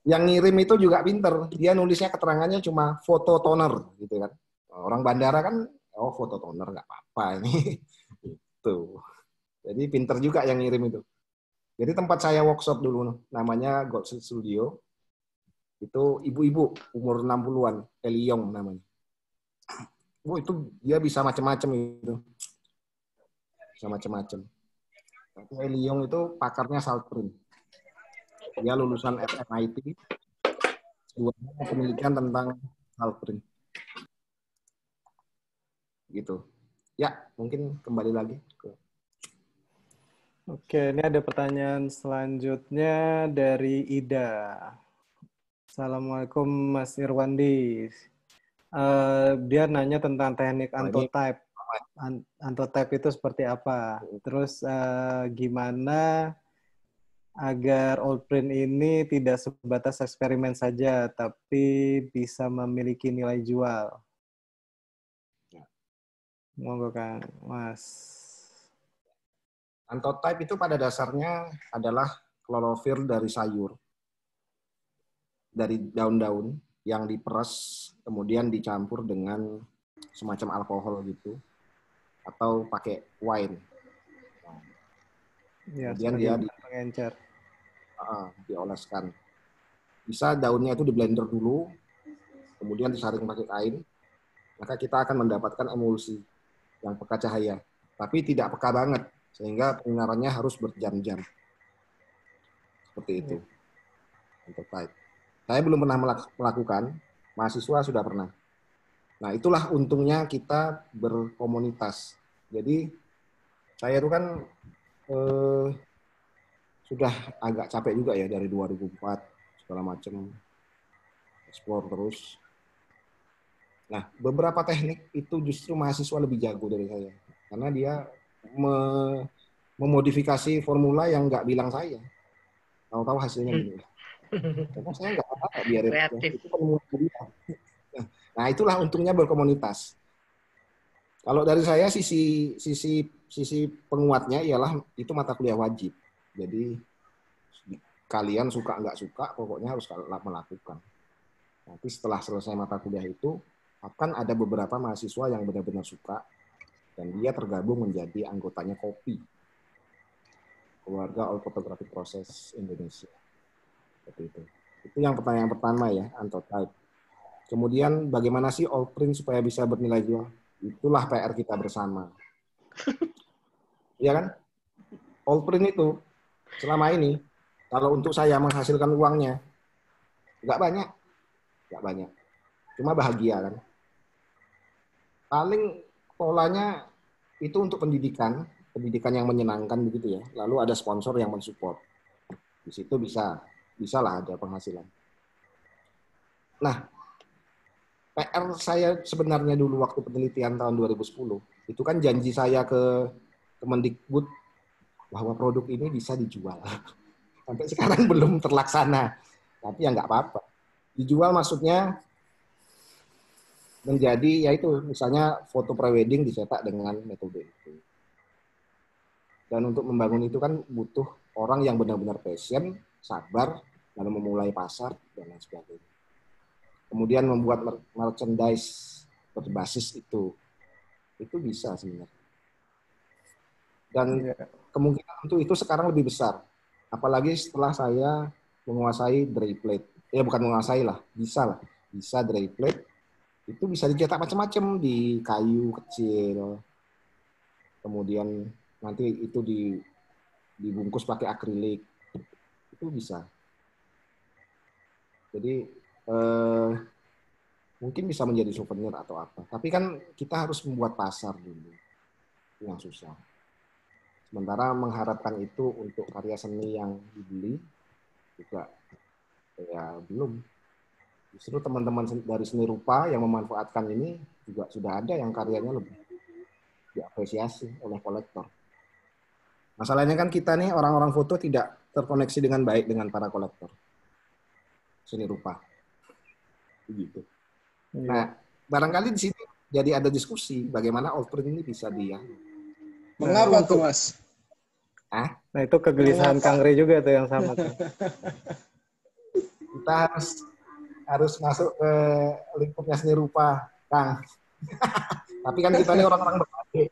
yang ngirim itu juga pinter. Dia nulisnya keterangannya cuma foto toner gitu kan. Orang bandara kan, oh foto toner nggak apa-apa ini. Gitu. Jadi pinter juga yang ngirim itu. Jadi tempat saya workshop dulu namanya Gold Street Studio. Itu ibu-ibu umur 60-an, Eliong namanya. Oh, itu dia bisa macam-macam itu. Bisa macam-macam. Tapi Eliong itu pakarnya salt print. Dia lulusan FMIT. Duanya penelitian tentang salt print. Gitu. Ya, mungkin kembali lagi. Oke, ini ada pertanyaan selanjutnya dari Ida. Assalamualaikum Mas Irwandi. Dia nanya tentang teknik antotype. Antotype itu seperti apa? Terus gimana agar old print ini tidak sebatas eksperimen saja, tapi bisa memiliki nilai jual? Monggo Kang Mas. Antotype itu pada dasarnya adalah klorofil dari sayur. Dari daun-daun yang diperas, kemudian dicampur dengan semacam alkohol gitu. Atau pakai wine. Ya, kemudian dia pengencer. Dioleskan. Bisa daunnya itu di blender dulu, kemudian disaring pakai kain, maka kita akan mendapatkan emulsi yang peka cahaya. Tapi tidak peka banget, sehingga penyinarannya harus berjam-jam. Seperti itu. Antotype. Saya belum pernah melakukan, mahasiswa sudah pernah. Nah, itulah untungnya kita berkomunitas. Jadi, saya itu kan sudah agak capek juga ya dari 2004 segala macam explore terus. Nah, beberapa teknik itu justru mahasiswa lebih jago dari saya karena dia memodifikasi formula yang nggak bilang saya. Tahu-tahu hasilnya gini. Karena saya nggak apa-apa biarin Kreatif. itu formula dia. Nah, itulah untungnya berkomunitas. Kalau dari saya sisi penguatnya ialah itu mata kuliah wajib. Jadi kalian suka nggak suka, pokoknya harus melakukan. Nanti setelah selesai mata kuliah itu akan ada beberapa mahasiswa yang benar-benar suka dan dia tergabung menjadi anggotanya KOPI, Keluarga All Photographic Process Indonesia. Seperti itu. Itu yang pertanyaan pertama ya, Antotype. Kemudian bagaimana sih Allprint supaya bisa bernilai jual? Itulah PR kita bersama. Iya kan? Allprint itu selama ini kalau untuk saya menghasilkan uangnya nggak banyak, cuma bahagia kan. Paling polanya itu untuk pendidikan yang menyenangkan begitu ya. Lalu ada sponsor yang mensupport. Di situ bisa lah ada penghasilan. Nah, PR saya sebenarnya dulu waktu penelitian tahun 2010 itu kan janji saya ke Kemendikbud bahwa produk ini bisa dijual. Sampai sekarang belum terlaksana. Tapi ya nggak apa-apa. Dijual maksudnya menjadi yaitu misalnya foto prewedding dicetak dengan metode itu. Dan untuk membangun itu kan butuh orang yang benar-benar passion, sabar, lalu memulai pasar dan lain sebagainya. Kemudian membuat merchandise berbasis itu bisa sebenarnya. Dan kemungkinan untuk itu sekarang lebih besar. Apalagi setelah saya menguasai dry plate. Ya bukan menguasai lah, bisa dry plate. Itu bisa dicetak macam-macam di kayu kecil. Kemudian nanti itu dibungkus pakai akrilik. Itu bisa. Jadi mungkin bisa menjadi souvenir atau apa. Tapi kan kita harus membuat pasar dulu. Itu yang susah. Sementara mengharapkan itu untuk karya seni yang dibeli juga ya belum. Justru teman-teman dari seni rupa yang memanfaatkan ini juga sudah ada yang karyanya lebih diapresiasi oleh kolektor. Masalahnya kan kita nih orang-orang foto tidak terkoneksi dengan baik dengan para kolektor seni rupa. Begitu. Nah, barangkali di sini jadi ada diskusi bagaimana Allprint ini bisa Mengapa tuh, Mas? Nah, itu kegelisahan Kang Rey juga tuh yang sama tuh. Kita harus masuk ke lingkupnya seni rupa, Kang. Tapi kan kita ini orang-orang berbadik.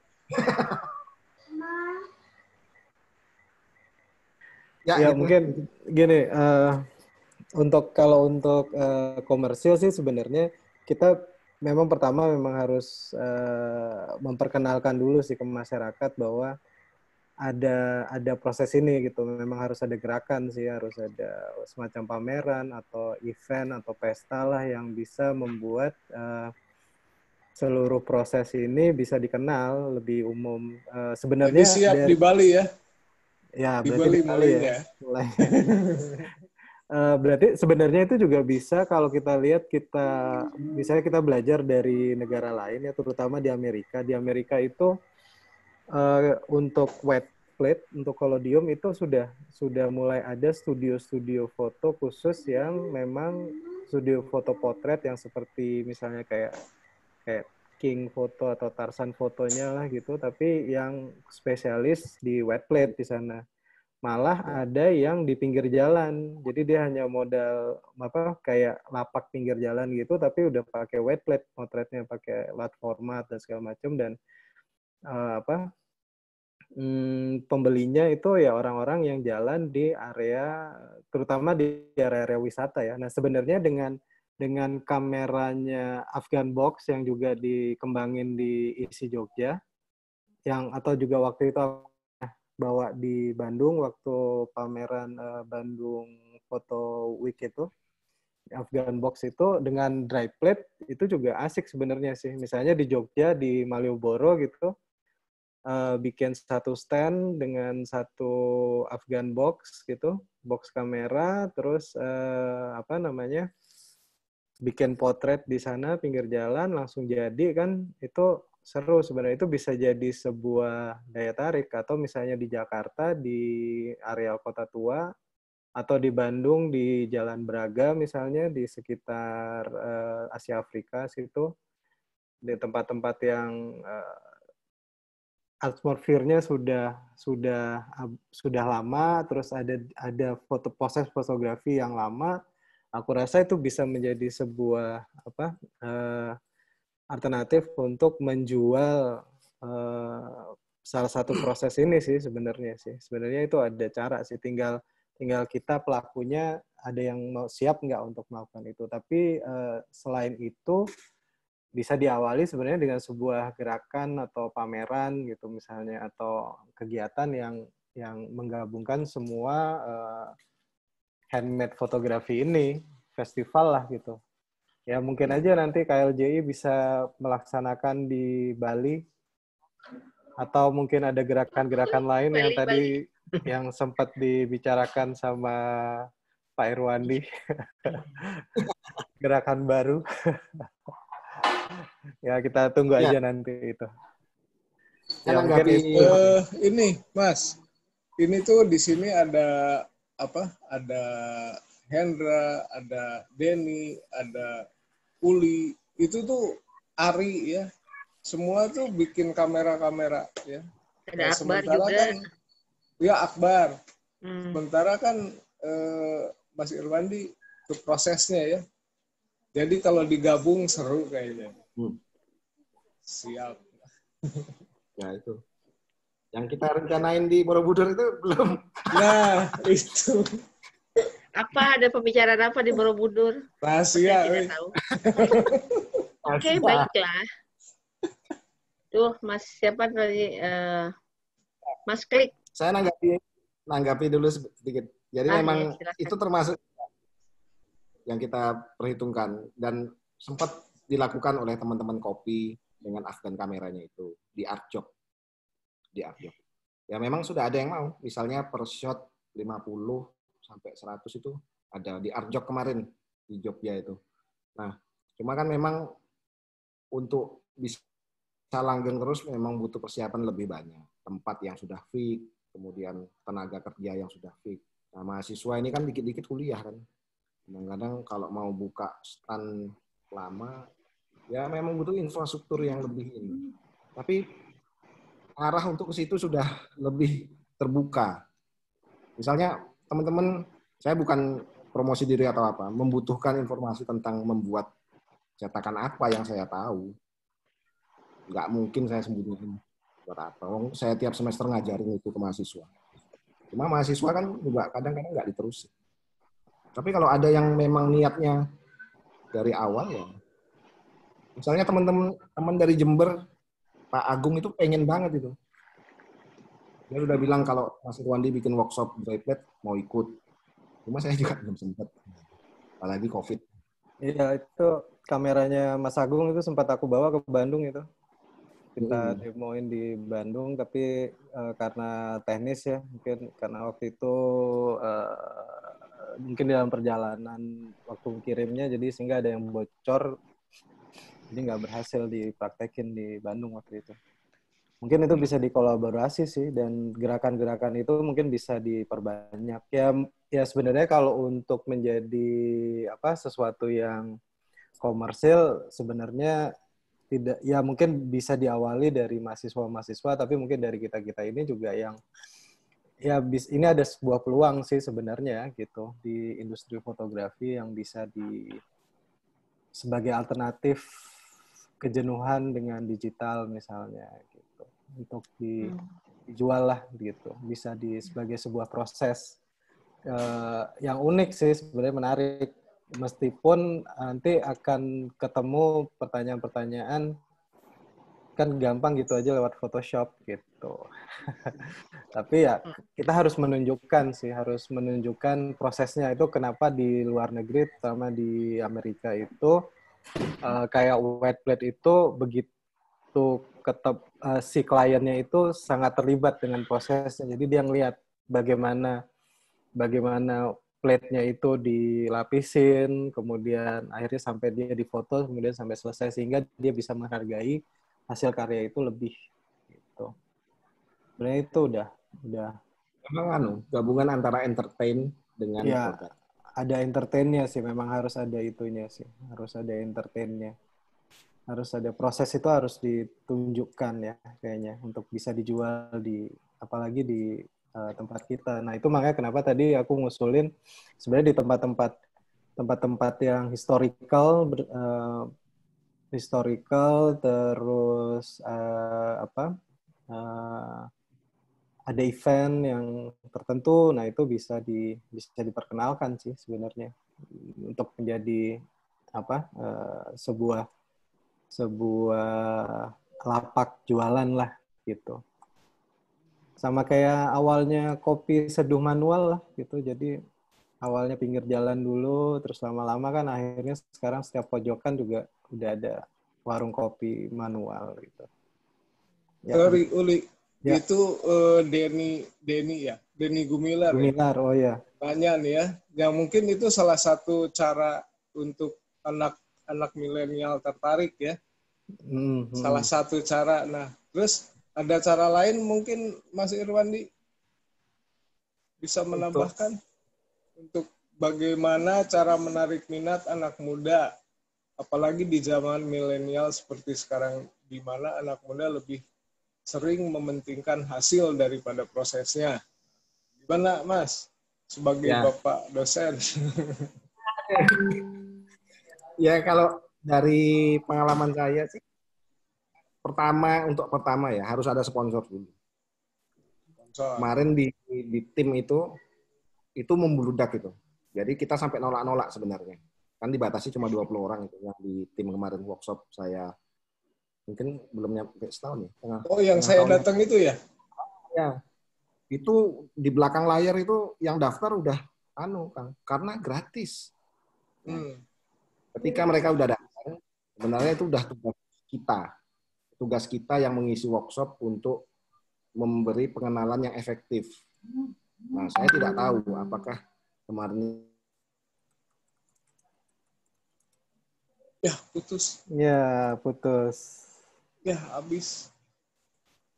Ya gitu. Mungkin gini, kalau untuk komersil sih sebenarnya kita memang pertama harus memperkenalkan dulu sih ke masyarakat bahwa ada proses ini gitu. Memang harus ada gerakan sih, harus ada semacam pameran atau event atau pesta lah yang bisa membuat seluruh proses ini bisa dikenal lebih umum. Sebenarnya jadi siap di Bali ya? Ya, di berarti Bali ya. Mulai. Berarti sebenarnya itu juga bisa kalau kita lihat misalnya kita belajar dari negara lain ya, terutama di Amerika. Di Amerika itu untuk wet plate, untuk collodium itu sudah mulai ada studio-studio foto khusus yang memang studio foto potret yang seperti misalnya kayak King foto atau Tarzan fotonya lah gitu, tapi yang spesialis di wet plate di sana. Malah ada yang di pinggir jalan. Jadi dia hanya modal kayak lapak pinggir jalan gitu, tapi udah pakai wet plate potretnya, pakai lat format dan segala macam. Dan pembelinya itu ya orang-orang yang jalan di area, terutama di area-area wisata ya. Nah sebenarnya dengan kameranya Afghan Box yang juga dikembangin di ISI Jogja, atau juga waktu itu bawa di Bandung waktu pameran Bandung Photo Week itu, Afghan Box itu dengan dry plate itu juga asik sebenarnya sih. Misalnya di Jogja, di Malioboro gitu, bikin satu stand dengan satu Afghan box gitu, box kamera, terus bikin potret di sana pinggir jalan langsung jadi kan, itu seru sebenarnya. Itu bisa jadi sebuah daya tarik. Atau misalnya di Jakarta di areal Kota Tua, atau di Bandung di Jalan Braga misalnya, di sekitar Asia Afrika situ, di tempat-tempat yang atmosfernya sudah lama, terus ada proses fotografi yang lama. Aku rasa itu bisa menjadi sebuah alternatif untuk menjual salah satu proses ini sih sebenarnya sih. Sebenarnya itu ada cara sih, tinggal kita pelakunya ada yang mau siap nggak untuk melakukan itu. Tapi selain itu bisa diawali sebenarnya dengan sebuah gerakan atau pameran gitu misalnya, atau kegiatan yang menggabungkan semua handmade fotografi ini, festival lah gitu. Ya mungkin aja nanti KLJI bisa melaksanakan di Bali, atau mungkin ada gerakan-gerakan lain yang tadi yang sempat dibicarakan sama Pak Irwandi. Gerakan baru. Ya kita tunggu aja nanti itu. Ya, mungkin itu. Ini Mas, ini tuh di sini ada ada Hendra, ada Denny, ada Uli, itu tuh Ari ya, semua tuh bikin kamera-kamera ya. Ada Akbar juga. Kan, ya Akbar. Sementara kan Mas Irwandi itu prosesnya ya. Jadi kalau digabung seru kayaknya. Siap. Ya itu. Yang kita rencanain di Borobudur itu belum. Nah, itu. Apa, ada pembicaraan apa di Borobudur? Rahasia. Oke, baiklah. Tuh, Mas siapa tadi? Mas Klik. Saya nanggapi dulu sedikit. Jadi memang ya, itu termasuk yang kita perhitungkan dan sempat dilakukan oleh teman-teman kopi dengan Afghan kameranya itu di Arjok. Ya memang sudah ada yang mau, misalnya per shot 50 sampai 100 itu ada di Arjok kemarin di Jogja itu. Nah, cuma kan memang untuk bisa langgeng terus memang butuh persiapan lebih banyak. Tempat yang sudah fix, kemudian tenaga kerja yang sudah fix. Nah, mahasiswa ini kan dikit-dikit kuliah kan. Kadang-kadang kalau mau buka stand lama, ya memang butuh infrastruktur yang lebih ini. Tapi arah untuk ke situ sudah lebih terbuka. Misalnya teman-teman, saya bukan promosi diri atau apa, membutuhkan informasi tentang membuat cetakan apa yang saya tahu. Nggak mungkin saya sembunyiin buat apa. Saya tiap semester ngajarin itu ke mahasiswa. Cuma mahasiswa kan juga kadang-kadang nggak diterusin. Tapi kalau ada yang memang niatnya dari awal ya, misalnya teman-teman dari Jember, Pak Agung itu pengen banget itu. Dia udah bilang kalau Mas Irwandi bikin workshop dry plate mau ikut. Cuma saya juga belum sempat. Apalagi COVID. Iya, itu kameranya Mas Agung itu sempat aku bawa ke Bandung itu. Kita demoin di Bandung, tapi karena teknis ya, mungkin karena waktu itu mungkin dalam perjalanan waktu kirimnya, jadi sehingga ada yang bocor, jadi nggak berhasil dipraktekin di Bandung waktu itu. Mungkin itu bisa dikolaborasi sih, dan gerakan-gerakan itu mungkin bisa diperbanyak. Ya sebenarnya kalau untuk menjadi sesuatu yang komersil sebenarnya tidak, ya mungkin bisa diawali dari mahasiswa-mahasiswa, tapi mungkin dari kita-kita ini juga yang ini ada sebuah peluang sih sebenarnya gitu di industri fotografi yang bisa sebagai alternatif kejenuhan dengan digital misalnya gitu, untuk dijual lah gitu, bisa sebagai sebuah proses yang unik sih sebenarnya, menarik, meskipun nanti akan ketemu pertanyaan-pertanyaan kan gampang gitu aja lewat Photoshop gitu. Tapi ya kita harus menunjukkan prosesnya itu, kenapa di luar negeri, terutama di Amerika itu kayak wet plate itu begitu si kliennya itu sangat terlibat dengan prosesnya. Jadi dia ngelihat bagaimana plate-nya itu dilapisin, kemudian akhirnya sampai dia difoto, kemudian sampai selesai, sehingga dia bisa menghargai hasil karya itu lebih. Gitu. Sebenarnya itu udah. Memang gabungan antara entertain dengan Ya, produk. ada entertain-nya sih, memang harus ada itunya sih, harus ada entertain-nya. Harus ada proses itu harus ditunjukkan ya kayaknya untuk bisa dijual apalagi di tempat kita. Nah, itu makanya kenapa tadi aku ngusulin sebenarnya di tempat-tempat yang historical terus ada event yang tertentu, nah itu bisa diperkenalkan sih sebenarnya untuk menjadi sebuah lapak jualan lah gitu. Sama kayak awalnya kopi seduh manual lah gitu. Jadi awalnya pinggir jalan dulu, terus lama-lama kan akhirnya sekarang setiap pojokan juga udah ada warung kopi manual gitu. Ya, sorry, Uli. Ya. Itu Denny Gumilar. Gumilar, ya? Oh ya. Banyak nih ya. Yang mungkin itu salah satu cara untuk anak milenial tertarik ya. Salah satu cara. Nah, terus ada cara lain mungkin Mas Irwandi bisa menambahkan untuk bagaimana cara menarik minat anak muda, apalagi di zaman milenial seperti sekarang, di mana anak muda lebih sering mementingkan hasil daripada prosesnya. Gimana, Mas? Sebagai Bapak dosen. Ya, kalau dari pengalaman saya sih, pertama ya, harus ada sponsor dulu. Kemarin di tim itu membludak itu. Jadi kita sampai nolak-nolak sebenarnya. Kan dibatasi cuma 20 orang itu yang di tim kemarin workshop saya. Mungkin belum nyampe setahun ya. Yang saya datang itu ya? Ya. Itu di belakang layar itu yang daftar udah Kang, karena gratis. Ketika mereka udah datang, sebenarnya itu udah tugas kita yang mengisi workshop untuk memberi pengenalan yang efektif. Nah, saya tidak tahu apakah kemarin putus. Ya, habis.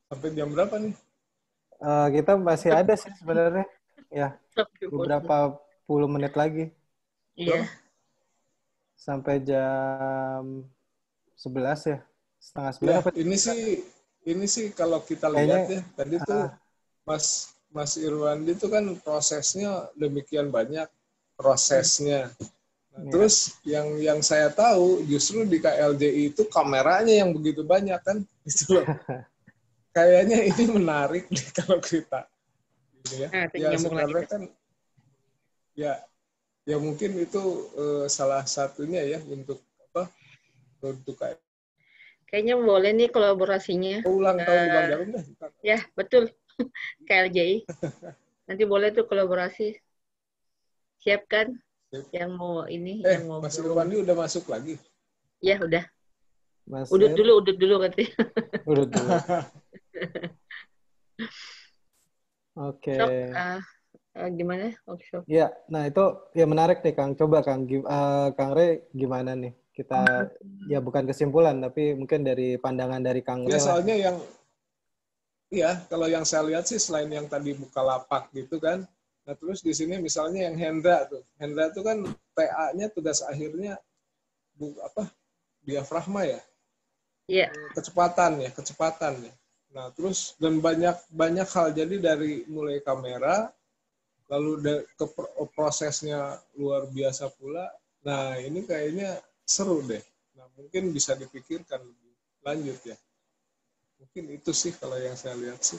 Sampai jam berapa nih? Kita masih ada sih sebenarnya. Ya, beberapa puluh menit lagi. Iya. Sampai jam 11 ya. Setengah 11. Ini sih kalau kita lihat ya, tadi tuh Mas Irwandi itu kan prosesnya demikian banyak prosesnya. Nah, terus yang saya tahu justru di KLJI itu kameranya yang begitu banyak kan, itu loh. Kayaknya ini menarik nih kalau kita. Gitu ya sebenarnya kan ya mungkin itu salah satunya ya untuk kayak. Kayaknya boleh nih kolaborasinya. Ulang tahun Bang Jarum deh. Ya, betul. KLJI. Nanti boleh tuh kolaborasi. Siap kan? Yang mau ini, yang mau. Mas Irwandi udah masuk lagi? Ya, udah. Udut dulu katanya. Udut dulu. Oke. Gimana workshop? Ya, nah itu ya menarik nih Kang. Coba Kang Rey gimana nih? Kita ya bukan kesimpulan tapi mungkin dari pandangan dari Kang Rey. Ya soalnya kalau yang saya lihat sih selain yang tadi Bukalapak gitu kan. Nah, terus di sini misalnya yang Hendra tuh kan TA-nya tugas akhirnya diafragma ya. Iya. Kecepatan ya. Nah, terus dan banyak hal, jadi dari mulai kamera lalu ke prosesnya luar biasa pula. Nah, ini kayaknya seru deh. Nah, mungkin bisa dipikirkan lebih lanjut ya. Mungkin itu sih kalau yang saya lihat sih.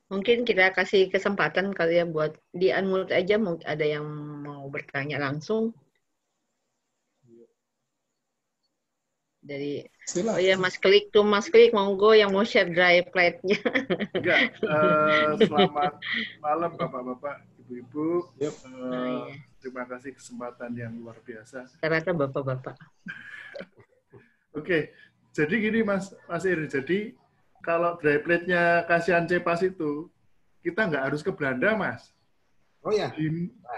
Mungkin kita kasih kesempatan kali ya buat di-unmute aja, ada yang mau bertanya langsung. Dari Silakan. Oh ya Mas Klik monggo yang mau share dry plate-nya. Enggak, selamat malam Bapak-bapak, Ibu-ibu. Terima kasih kesempatan yang luar biasa. Ternyata Bapak-bapak. Oke, Jadi gini Mas Iri, jadi kalau dry plate-nya Kasihan Cepas itu, kita nggak harus ke Belanda, Mas. Oh ya.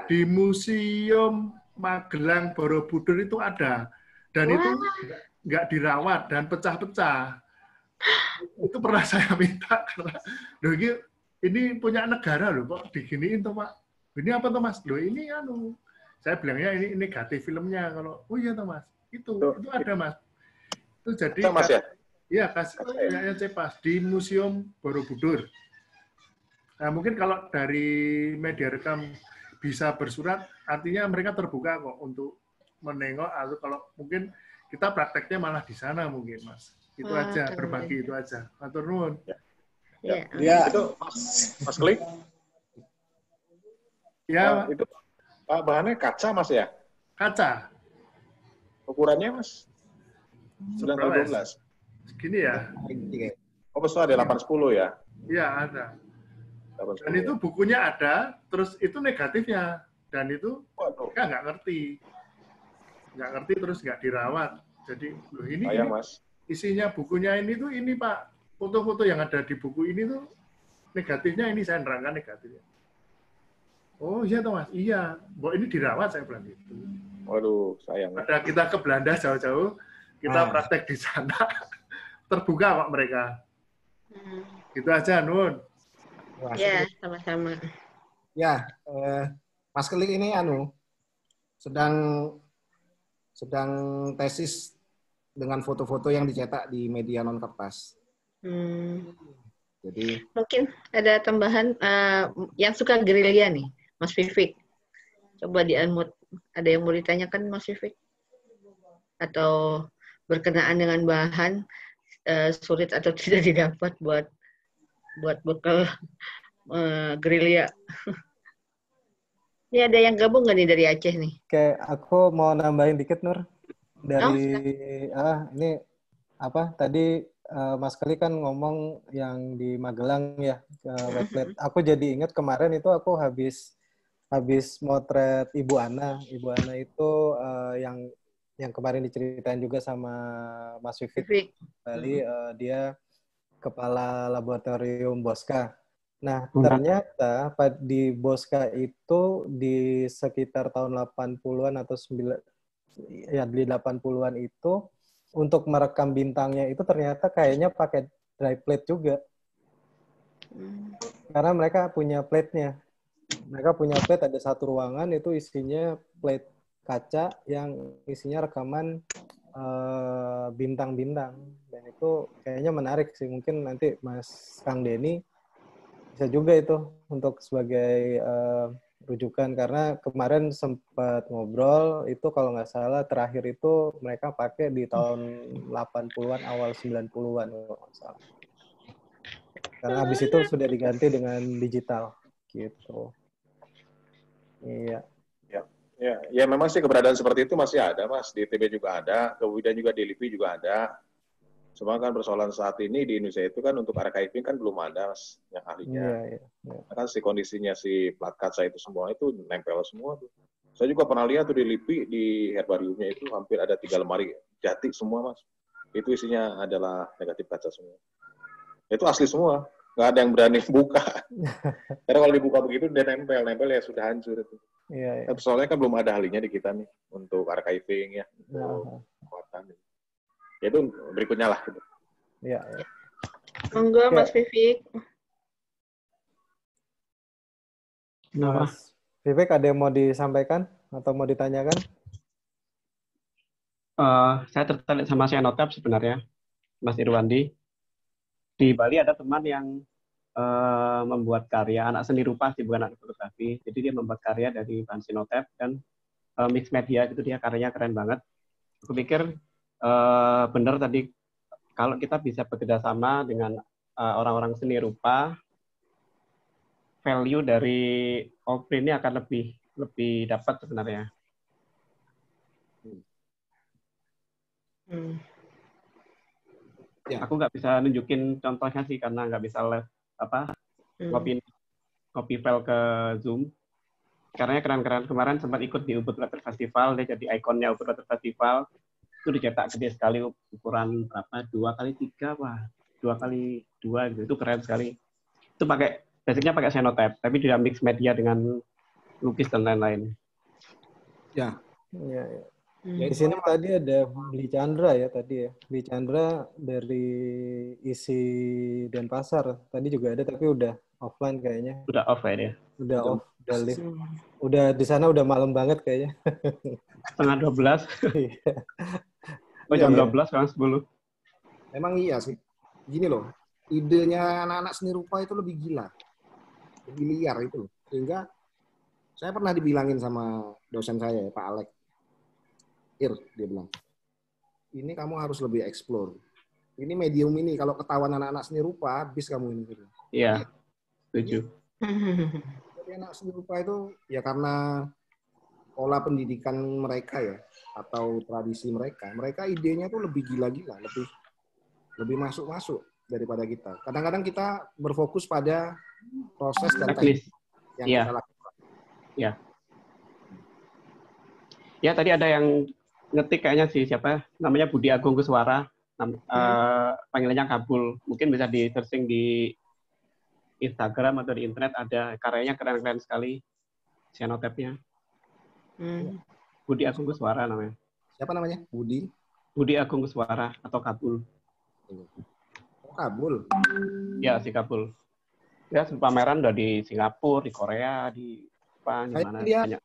Di Museum Magelang Borobudur itu ada. Dan itu nggak dirawat dan pecah-pecah. Itu pernah saya minta. Loh, ini punya negara loh, kok diginiin tuh Pak. Ini apa tuh Mas? Loh ini saya bilangnya ini negatif filmnya. Kalau, oh iya tuh Mas. Itu ada Mas. Itu jadi Mas ya? Iya, Kasihan Cepas di Museum Borobudur. Nah, mungkin kalau dari media rekam bisa bersurat, artinya mereka terbuka kok untuk menengok, atau kalau mungkin kita prakteknya malah di sana mungkin, Mas. Itu aja, berbagi itu aja. Matur nuwun. Ya. Itu Mas Klik? Ya, itu Pak bahannya kaca, Mas ya? Kaca. Ukurannya, Mas? 9x12. Segini ya? Oh, besar ada 810 ya? Iya, ada. 810. Dan itu bukunya ada, terus itu negatifnya. Dan itu mereka nggak ngerti. Nggak ngerti, terus nggak dirawat. Jadi, loh ini Mas. Isinya bukunya ini tuh, ini Pak. Foto-foto yang ada di buku ini tuh, negatifnya ini, saya nerangkan negatifnya. Oh iya toh Mas, iya. Bahwa ini dirawat, saya bilang gitu. Waduh, sayang. Pada kita ke Belanda jauh-jauh, kita praktek di sana. Terbuka kok mereka. Gitu aja, Nun. Ya, sama-sama. Ya, Mas Kelik ini sedang tesis dengan foto-foto yang dicetak di media non kertas. Jadi mungkin ada tambahan yang suka gerilya nih, Mas Vivik. Coba di-unmute. Ada yang mau ditanyakan, Mas Vivik? Atau berkenaan dengan bahan sulit atau tidak didapat buat bekal gerilya. Ini ada yang gabung nggak nih dari Aceh nih? Oke, aku mau nambahin dikit Nur. Ini apa tadi Mas Keli kan ngomong yang di Magelang ya, wet plate. Aku jadi ingat kemarin itu aku habis motret Ibu Ana. Ibu Ana itu yang kemarin diceritain juga sama Mas Vivik. Bali, dia kepala laboratorium Bosca. Nah, ternyata di Bosca itu di sekitar tahun 80-an atau di 80-an itu untuk merekam bintangnya itu ternyata kayaknya pakai dry plate juga. Karena mereka punya plate-nya. Mereka punya plate, ada satu ruangan itu isinya plate kaca yang isinya rekaman bintang-bintang. Dan itu kayaknya menarik sih. Mungkin nanti Mas Kang Denny bisa juga itu untuk sebagai rujukan, karena kemarin sempat ngobrol itu kalau nggak salah terakhir itu mereka pakai di tahun 80-an awal 90-an kalau nggak salah. Karena habis itu sudah diganti dengan digital gitu. Iya. Ya memang sih keberadaan seperti itu masih ada Mas, di ITB juga ada, kemudian juga di LIPI juga ada. Cuma kan persoalan saat ini di Indonesia itu kan untuk archiving kan belum ada Mas yang ahlinya. Iya. Kan kondisinya plat kaca itu semua itu nempel semua tuh. Saya juga pernah lihat tuh di LIPI, di herbariumnya itu hampir ada 3 lemari jati semua Mas. Itu isinya adalah negatif kaca semua. Itu asli semua, nggak ada yang berani buka. Karena kalau dibuka begitu dia nempel ya sudah hancur itu. Iya. Soalnya kan belum ada ahlinya di kita nih untuk archiving ya, untuk kekuatan. Ya itu berikutnya lah. Gitu. Iya. Monggo Mas Vivik. Mas Vivik ada yang mau disampaikan atau mau ditanyakan? Saya tertarik sama Cyanotap sebenarnya, Mas Irwandi. Di Bali ada teman yang membuat karya, anak seni rupa sih, bukan anak fotografi. Jadi dia membuat karya dari bahan Cyanotap dan mix media gitu, dia karyanya keren banget. Aku pikir benar tadi kalau kita bisa bekerja sama dengan orang-orang seni rupa, value dari Allprint ini akan lebih dapat sebenarnya. Ya. Aku nggak bisa nunjukin contohnya sih karena nggak bisa copy file ke Zoom. Karena keren-keren, kemarin sempat ikut di Ubud Letter Festival, dia jadi ikonnya Ubud Letter Festival. Itu dicetak gede sekali, ukuran berapa? 2x3 apa? 2x2 gitu. Itu keren sekali. Itu basicnya pakai Cenotype, tapi dia mix media dengan lukis dan lain-lain. Ya. Ya. Di sini tadi ada Bli Chandra ya tadi ya. Bli Chandra dari isi Denpasar. Tadi juga ada tapi udah offline kayaknya. Udah off kayaknya. Udah off, udah live. Udah di sana udah malam banget kayaknya. Setengah 12. Oh, jam 12 sekarang 10. Memang iya sih. Gini loh, idenya anak-anak seni rupa itu lebih gila. Lebih liar itu loh. Sehingga saya pernah dibilangin sama dosen saya, Pak Alek. Dia bilang, ini kamu harus lebih explore. Ini medium ini, kalau ketahuan anak-anak seni rupa, habis kamu ini. Iya, setuju. Jadi anak seni rupa itu, ya karena pola pendidikan mereka ya, atau tradisi mereka idenya tuh lebih gila-gila, lebih masuk-masuk daripada kita. Kadang-kadang kita berfokus pada proses dan teknik yang kita lakukan. Iya. Ya, tadi ada yang ngetik kayaknya siapa namanya Budi Agung Kuswara, panggilannya Kabul. Mungkin bisa di searching di Instagram atau di internet, ada karyanya keren-keren sekali, Cenotype-nya. Budi Agung Kuswara namanya. Siapa namanya? Budi Agung Kuswara atau Kabul. Kabul. Ya, si Kabul. Ya, pameran udah di Singapura, di Korea, di Jepang, di mana banyak.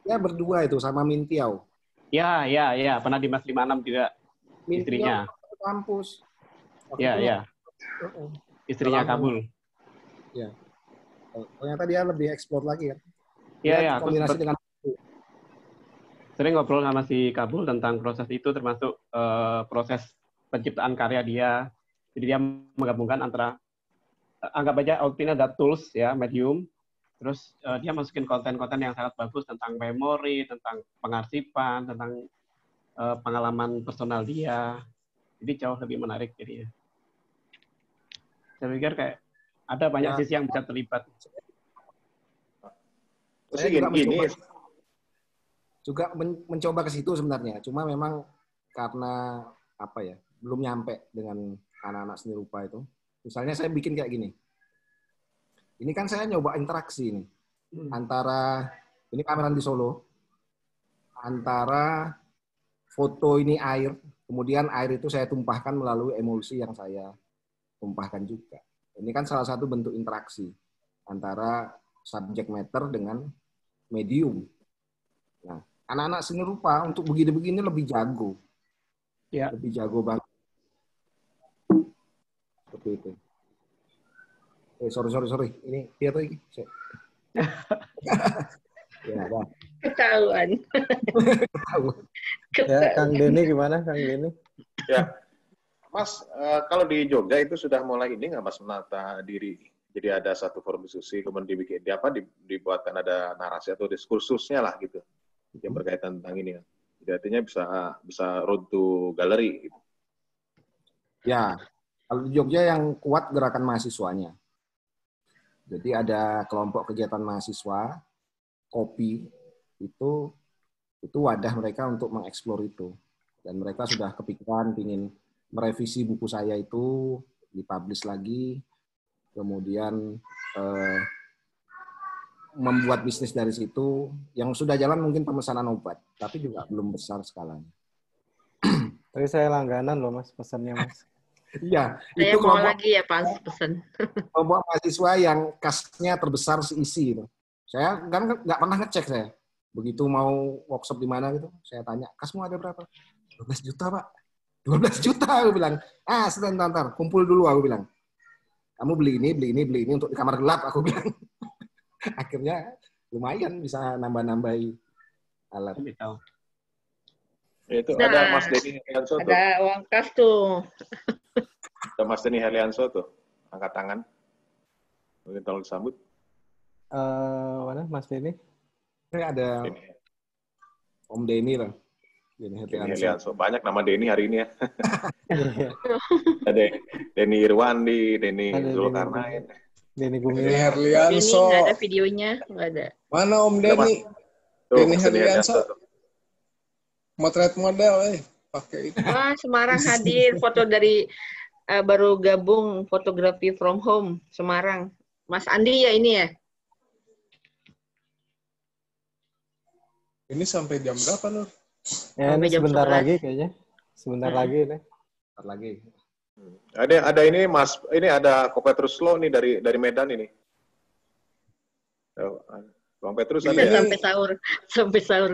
Ya berdua itu sama Mintiao. Ya, pernah di Mas 56 juga. Istrinya. Kampus. Ya. Istrinya Kabul. Ya. Ternyata dia lebih eksplor lagi kan. Iya. Kombinasi dengan sering ngobrol sama si Kabul tentang proses itu, termasuk proses penciptaan karya dia. Jadi dia menggabungkan antara, anggap aja Outpin ada tools ya, medium. Terus dia masukin konten-konten yang sangat bagus tentang memori, tentang pengarsipan, tentang pengalaman personal dia. Jadi jauh lebih menarik jadinya. Saya pikir kayak ada banyak sisi yang bisa terlibat. Saya juga mencoba ke situ sebenarnya. Cuma memang karena belum nyampe dengan anak-anak seni rupa itu. Misalnya saya bikin kayak gini. Ini kan saya nyoba interaksi nih antara ini pameran di Solo, antara foto ini air, kemudian air itu saya tumpahkan melalui emulsi yang saya tumpahkan juga. Ini kan salah satu bentuk interaksi antara subject matter dengan medium. Nah, anak-anak seni rupa untuk begini-begini lebih jago, lebih jago banget. Seperti itu. Sorry. Ini dia tuh ini. Ketahuan. Ya, Kang Denny gimana, Kang Denny? Ya, Mas, kalau di Jogja itu sudah mulai ini nggak Mas menata diri? Jadi ada satu forum diskusi, kemudian dibuatkan ada narasi atau diskursusnya lah gitu, yang berkaitan tentang ini. Jadi artinya bisa road to gallery. Gitu. Ya, kalau di Jogja yang kuat gerakan mahasiswanya. Jadi ada kelompok kegiatan mahasiswa, kopi, itu wadah mereka untuk mengeksplor itu. Dan mereka sudah kepikiran ingin merevisi buku saya itu, dipublish lagi, kemudian membuat bisnis dari situ. Yang sudah jalan mungkin pemesanan obat, tapi juga belum besar skalanya. Tapi saya langganan loh Mas, pesannya Mas. Iya, itu mau lagi ya pas pesan. Kelompok mahasiswa yang kasnya terbesar seisi itu. Saya kan nggak pernah ngecek saya. Begitu mau workshop di mana gitu, saya tanya, kasmu ada berapa? 12 juta Pak. 12 juta aku bilang. Sebentar, kumpul dulu aku bilang. Kamu beli ini untuk di kamar gelap aku bilang. Akhirnya lumayan bisa nambah-nambahi alat. Itu ada Mas Denny Helianso tuh. Ada uang kas tuh. Ada Mas Denny Helianso tuh, angkat tangan. Mungkin tolong disambut. Mana Mas Denny? Ini ada Om Denny lah. Denny Helianso. Banyak nama Denny hari ini ya. Ada Denny Irwandi, Denny Zulkarnain. Denny Gumilar. Denny Herlianso. Denny nggak ada videonya, nggak ada. Mana Om Denny? Denny Herlianso. Motret model, pakai itu. Wah, Semarang hadir foto dari baru gabung fotografi from home Semarang. Mas Andi ya ini ya? Ini sampai jam berapa, Nur? Ya, Sampai ini jam sebentar 11. lagi kayaknya. Sebentar lagi ini. Bentar lagi. Ada ini Mas, ini ada Ko Petrus Lo nih dari Medan ini. Bang Petrus ada ya? Sampai sahur.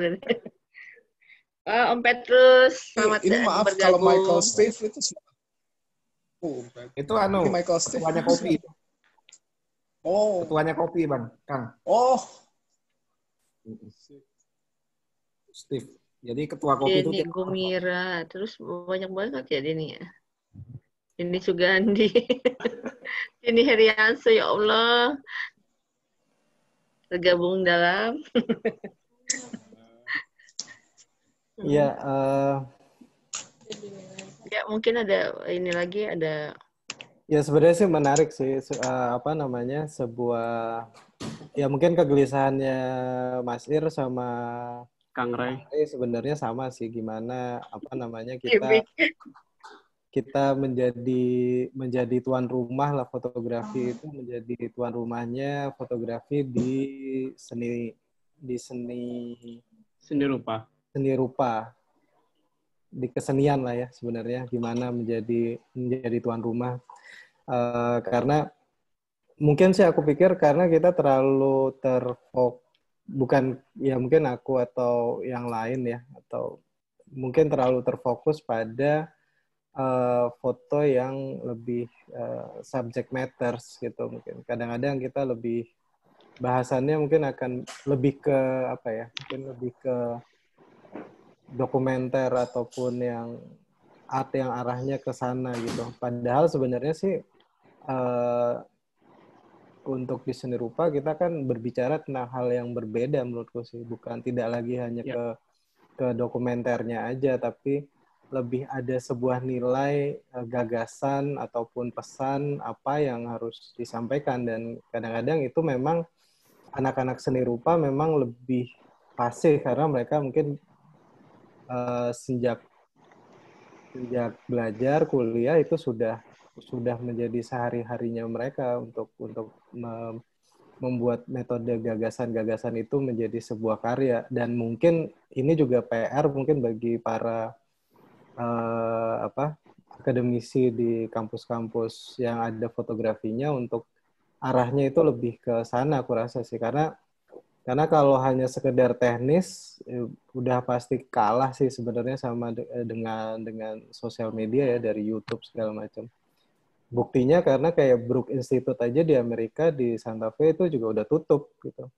Om Petrus, selamat Ini maaf bergabung. kalau Michael Steve itu siapa? Itu Ini Michael Steve. ketuanya kopi. Oh. Ketuanya kopi, Bang. Kang. Oh. Steve. Jadi ketua kopi itu Denny Gumira, terus banyak banget ya Denny ya. Denny Sugandi, Denny Herianso, ya Allah. Tergabung dalam. Iya, Ya mungkin ada ini lagi, ada ya sebenarnya sih menarik sih, apa namanya, sebuah, ya mungkin kegelisahannya Mas Ir sama Kang Ray. Sebenarnya sama sih, gimana apa namanya gimmick. kita menjadi tuan rumah lah, fotografi itu menjadi tuan rumahnya fotografi di seni rupa, di kesenian lah ya sebenarnya, gimana menjadi tuan rumah. Karena mungkin sih aku pikir karena kita terlalu bukan ya mungkin aku atau yang lain ya, atau mungkin terlalu terfokus pada foto yang lebih subject matters gitu. Mungkin kadang-kadang kita lebih bahasannya mungkin akan lebih ke apa ya, mungkin lebih ke dokumenter ataupun yang art yang arahnya ke sana gitu. Padahal sebenarnya sih untuk di seni rupa kita kan berbicara tentang hal yang berbeda menurutku sih, bukan tidak lagi hanya ke dokumenternya aja, tapi lebih ada sebuah nilai, gagasan ataupun pesan apa yang harus disampaikan. Dan kadang-kadang itu memang anak-anak seni rupa memang lebih pasif karena mereka mungkin sejak belajar kuliah itu sudah menjadi sehari-harinya mereka untuk membuat metode gagasan-gagasan itu menjadi sebuah karya. Dan mungkin ini juga PR mungkin bagi para akademisi di kampus-kampus yang ada fotografinya untuk arahnya itu lebih ke sana, aku rasa sih. Karena kalau hanya sekedar teknis udah pasti kalah sih sebenarnya sama dengan sosial media ya, dari YouTube segala macam. Buktinya karena kayak Brook Institute aja di Amerika, di Santa Fe itu juga udah tutup gitu.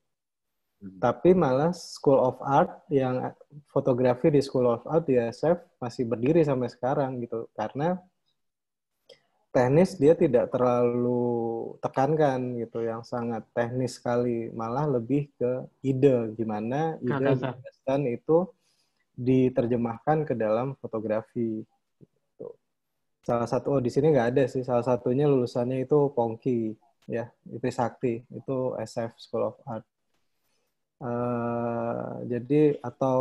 Tapi malah School of Art, yang fotografi di School of Art di SF masih berdiri sampai sekarang gitu. Karena teknis dia tidak terlalu tekankan gitu, yang sangat teknis sekali, malah lebih ke ide, gimana ide gagasan itu diterjemahkan ke dalam fotografi. Gitu. Salah satu di sini nggak ada sih, salah satunya lulusannya itu Pongki ya, itu Sakti, itu SF School of Art. Jadi atau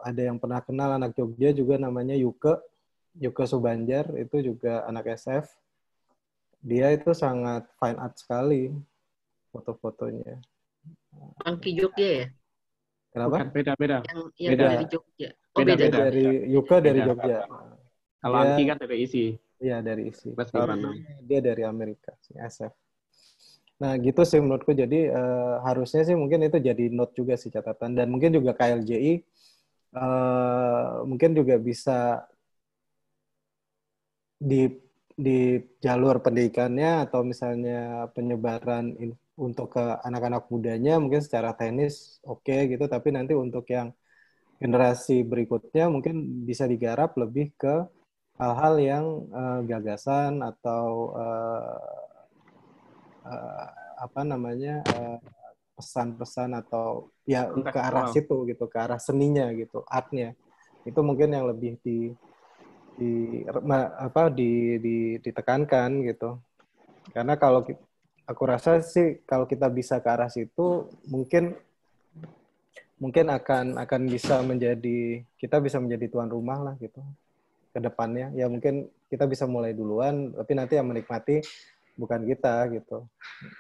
ada yang pernah kenal anak Jogja juga namanya Yuke Subanjar, itu juga anak SF. Dia itu sangat fine art sekali foto-fotonya. Angki Jogja ya? Kenapa? Beda. Yang dari Jogja. Oh, beda. Dari Yuka dari Jogja. Kalau Angki kan dari ISI. Iya, dari ISI. Kalau dia dari Amerika, SF. Nah, gitu sih menurutku. Jadi harusnya sih mungkin itu jadi note juga sih, catatan. Dan mungkin juga KLJI mungkin juga bisa di jalur pendidikannya atau misalnya penyebaran untuk ke anak-anak mudanya mungkin secara teknis oke gitu, tapi nanti untuk yang generasi berikutnya mungkin bisa digarap lebih ke hal-hal yang gagasan atau pesan-pesan atau ya ke arah situ gitu, ke arah seninya gitu, artnya itu mungkin yang lebih ditekankan gitu. Karena kalau aku rasa sih kalau kita bisa ke arah situ mungkin akan bisa menjadi tuan rumah lah gitu. ke depannya. Ya mungkin kita bisa mulai duluan, tapi nanti yang menikmati bukan kita gitu,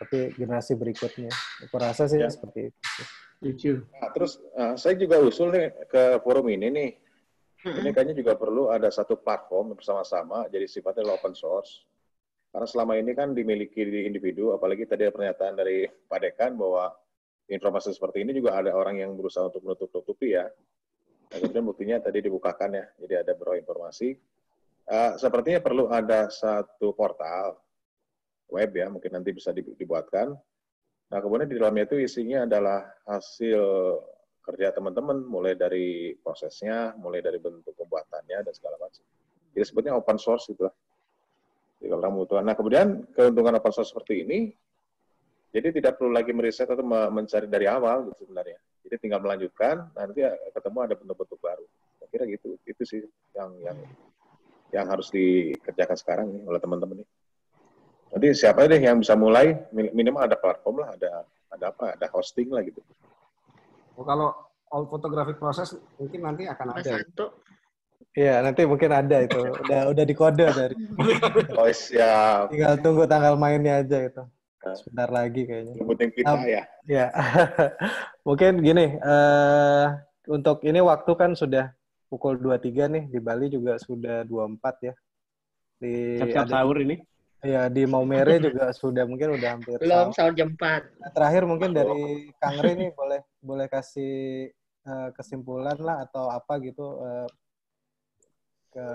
tapi generasi berikutnya. Aku rasa sih seperti itu. Nah, terus saya juga usul nih ke forum ini nih. Ini kayaknya juga perlu ada satu platform bersama-sama, jadi sifatnya open source. Karena selama ini kan dimiliki di individu, apalagi tadi ada pernyataan dari Pak Dekan bahwa informasi seperti ini juga ada orang yang berusaha untuk menutup-tutupi ya. Nah, kemudian buktinya tadi dibukakan ya, jadi ada beberapa informasi. Sepertinya perlu ada satu portal web ya, mungkin nanti bisa dibuatkan. Nah, kemudian di dalamnya itu isinya adalah hasil kerja teman-teman, mulai dari prosesnya, mulai dari bentuk pembuatannya, dan segala macam. Jadi sebetulnya open source gitu lah. Jadi kalau orang membutuhkan. Nah, kemudian keuntungan open source seperti ini, jadi tidak perlu lagi meriset atau mencari dari awal gitu sebenarnya. Jadi tinggal melanjutkan, nanti ketemu ada bentuk-bentuk baru. Saya kira gitu. Itu sih yang harus dikerjakan sekarang nih oleh teman-teman nih. Nanti siapa deh yang bisa mulai, minimal ada platform lah, ada hosting lah gitu. Kalau all photographic proses mungkin nanti akan ada. Iya, nanti mungkin ada itu. Udah dikode dari. Oh, siap. Tinggal tunggu tanggal mainnya aja itu. Sebentar lagi kayaknya. Yang penting kita ya. Ya. Mungkin gini, untuk ini waktu kan sudah pukul 23 nih, di Bali juga sudah 24 ya. Siap-siap sahur ini. Iya, di Maumere juga sudah mungkin udah hampir belum sahur jam 4. Nah, terakhir mungkin dari Kang Rey nih boleh kasih kesimpulan lah atau apa gitu ke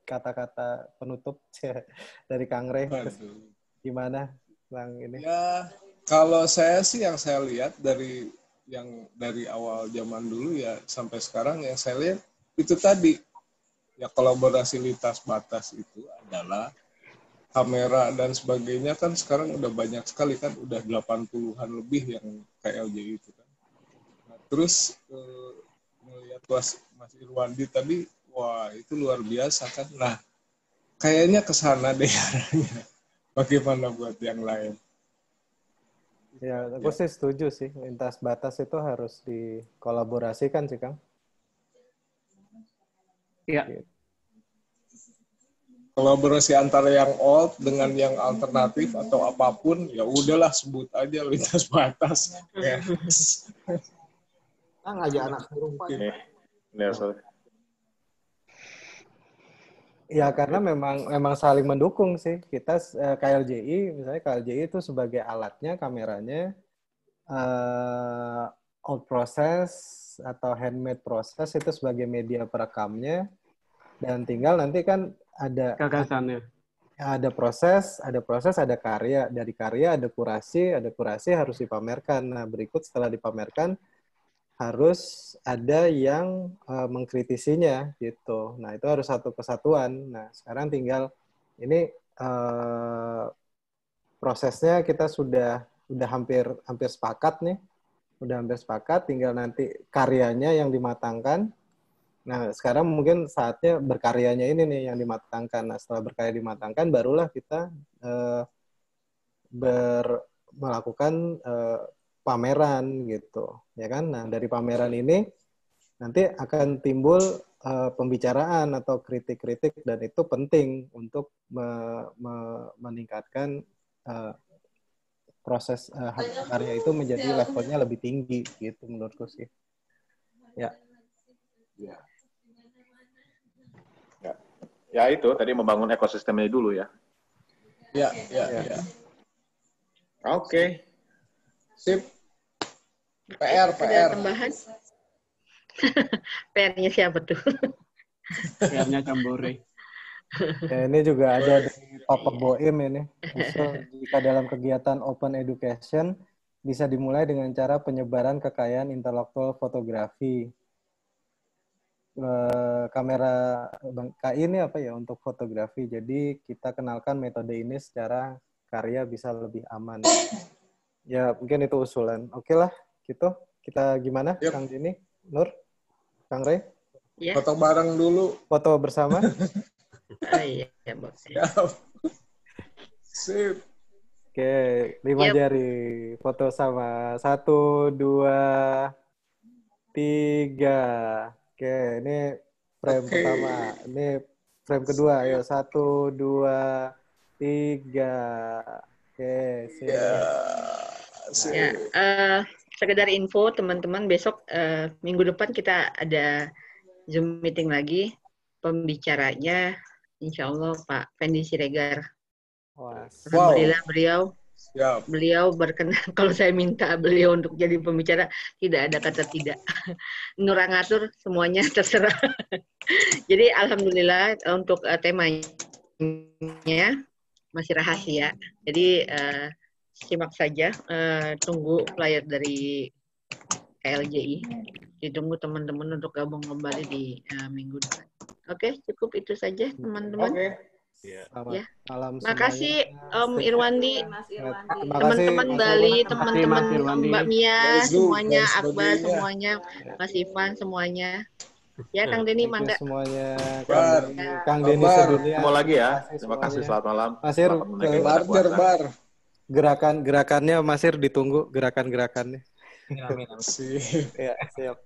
kata-kata penutup dari Kang Rey. Gimana Bang ini? Ya, kalau saya sih yang saya lihat dari awal zaman dulu ya sampai sekarang yang saya lihat itu tadi ya kolaborasi lintas batas itu adalah kamera dan sebagainya kan sekarang udah banyak sekali kan, udah 80-an lebih yang KLJ itu kan. Nah, terus melihat Mas Irwandi tadi, wah itu luar biasa kan. Nah, kayaknya ke sana deh arahnya. Bagaimana buat yang lain? Ya, aku sih setuju sih. Lintas batas itu harus dikolaborasikan sih, Kang. Iya. Kolaborasi antara yang old dengan yang alternatif atau apapun, ya udahlah sebut aja lintas batas. Ngajak anak serupa. Ya karena memang saling mendukung sih. Kita KLJI, misalnya KLJI itu sebagai alatnya, kameranya, old process atau handmade process itu sebagai media perekamnya, dan tinggal nanti kan ada gagasannya. Ada proses, ada karya. Dari karya ada kurasi harus dipamerkan. Nah, berikut setelah dipamerkan harus ada yang mengkritisinya gitu. Nah, itu harus satu kesatuan. Nah, sekarang tinggal ini prosesnya kita sudah hampir sepakat nih. Udah hampir sepakat, tinggal nanti karyanya yang dimatangkan. Nah, sekarang mungkin saatnya berkaryanya ini nih yang dimatangkan. Nah, setelah berkarya dimatangkan, barulah kita melakukan pameran gitu, ya kan? Nah, dari pameran ini nanti akan timbul pembicaraan atau kritik-kritik, dan itu penting untuk meningkatkan proses karya itu menjadi levelnya lebih tinggi gitu menurutku sih. Ya. Ya itu tadi membangun ekosistemnya dulu ya. Ya. Oke. Sip. PR. Tambahan. PR-nya siapa tuh? PR-nya Cambore. Ya, ini juga ada dari Papa Boim ini. Jika dalam kegiatan open education bisa dimulai dengan cara penyebaran kekayaan intelektual fotografi. Kamera KI ini apa ya untuk fotografi. Jadi kita kenalkan metode ini secara karya bisa lebih aman. Ya mungkin itu usulan. Oke lah, gitu. Kita gimana, Kang Dini, Nur, Kang Rey? Ya. Foto bareng dulu. Foto bersama. Iya, Bos. Sip. Oke, 5 jari. Foto sama. 1, 2, 3. Oke, ini frame pertama. Ini frame kedua. Ayo 1, 2, 3. Oke, siap. Ya, sekedar info teman-teman, besok minggu depan kita ada Zoom meeting lagi. Pembicaranya insya Allah Pak Fendi Siregar. Alhamdulillah beliau berkenan. Kalau saya minta beliau untuk jadi pembicara, tidak ada kata tidak. Nurang ngatur semuanya terserah. Jadi alhamdulillah untuk temanya masih rahasia. Jadi simak saja, tunggu flyer dari KLJI. Ditunggu teman-teman untuk gabung kembali di minggu depan. Oke, cukup itu saja teman-teman. Ya. Makasih Om Irwandi, teman-teman Bali, teman-teman Mbak Mia, semuanya, Akbar semuanya, Mas Ivan semuanya. Ya, Kang Denny, mangga. Semuanya. Kang Denny sedunia. Mau lagi ya. Terima kasih, selamat malam. Masir, Bar. gerakannya Masir ditunggu, gerakan-gerakannya. Amin. Ya, siap.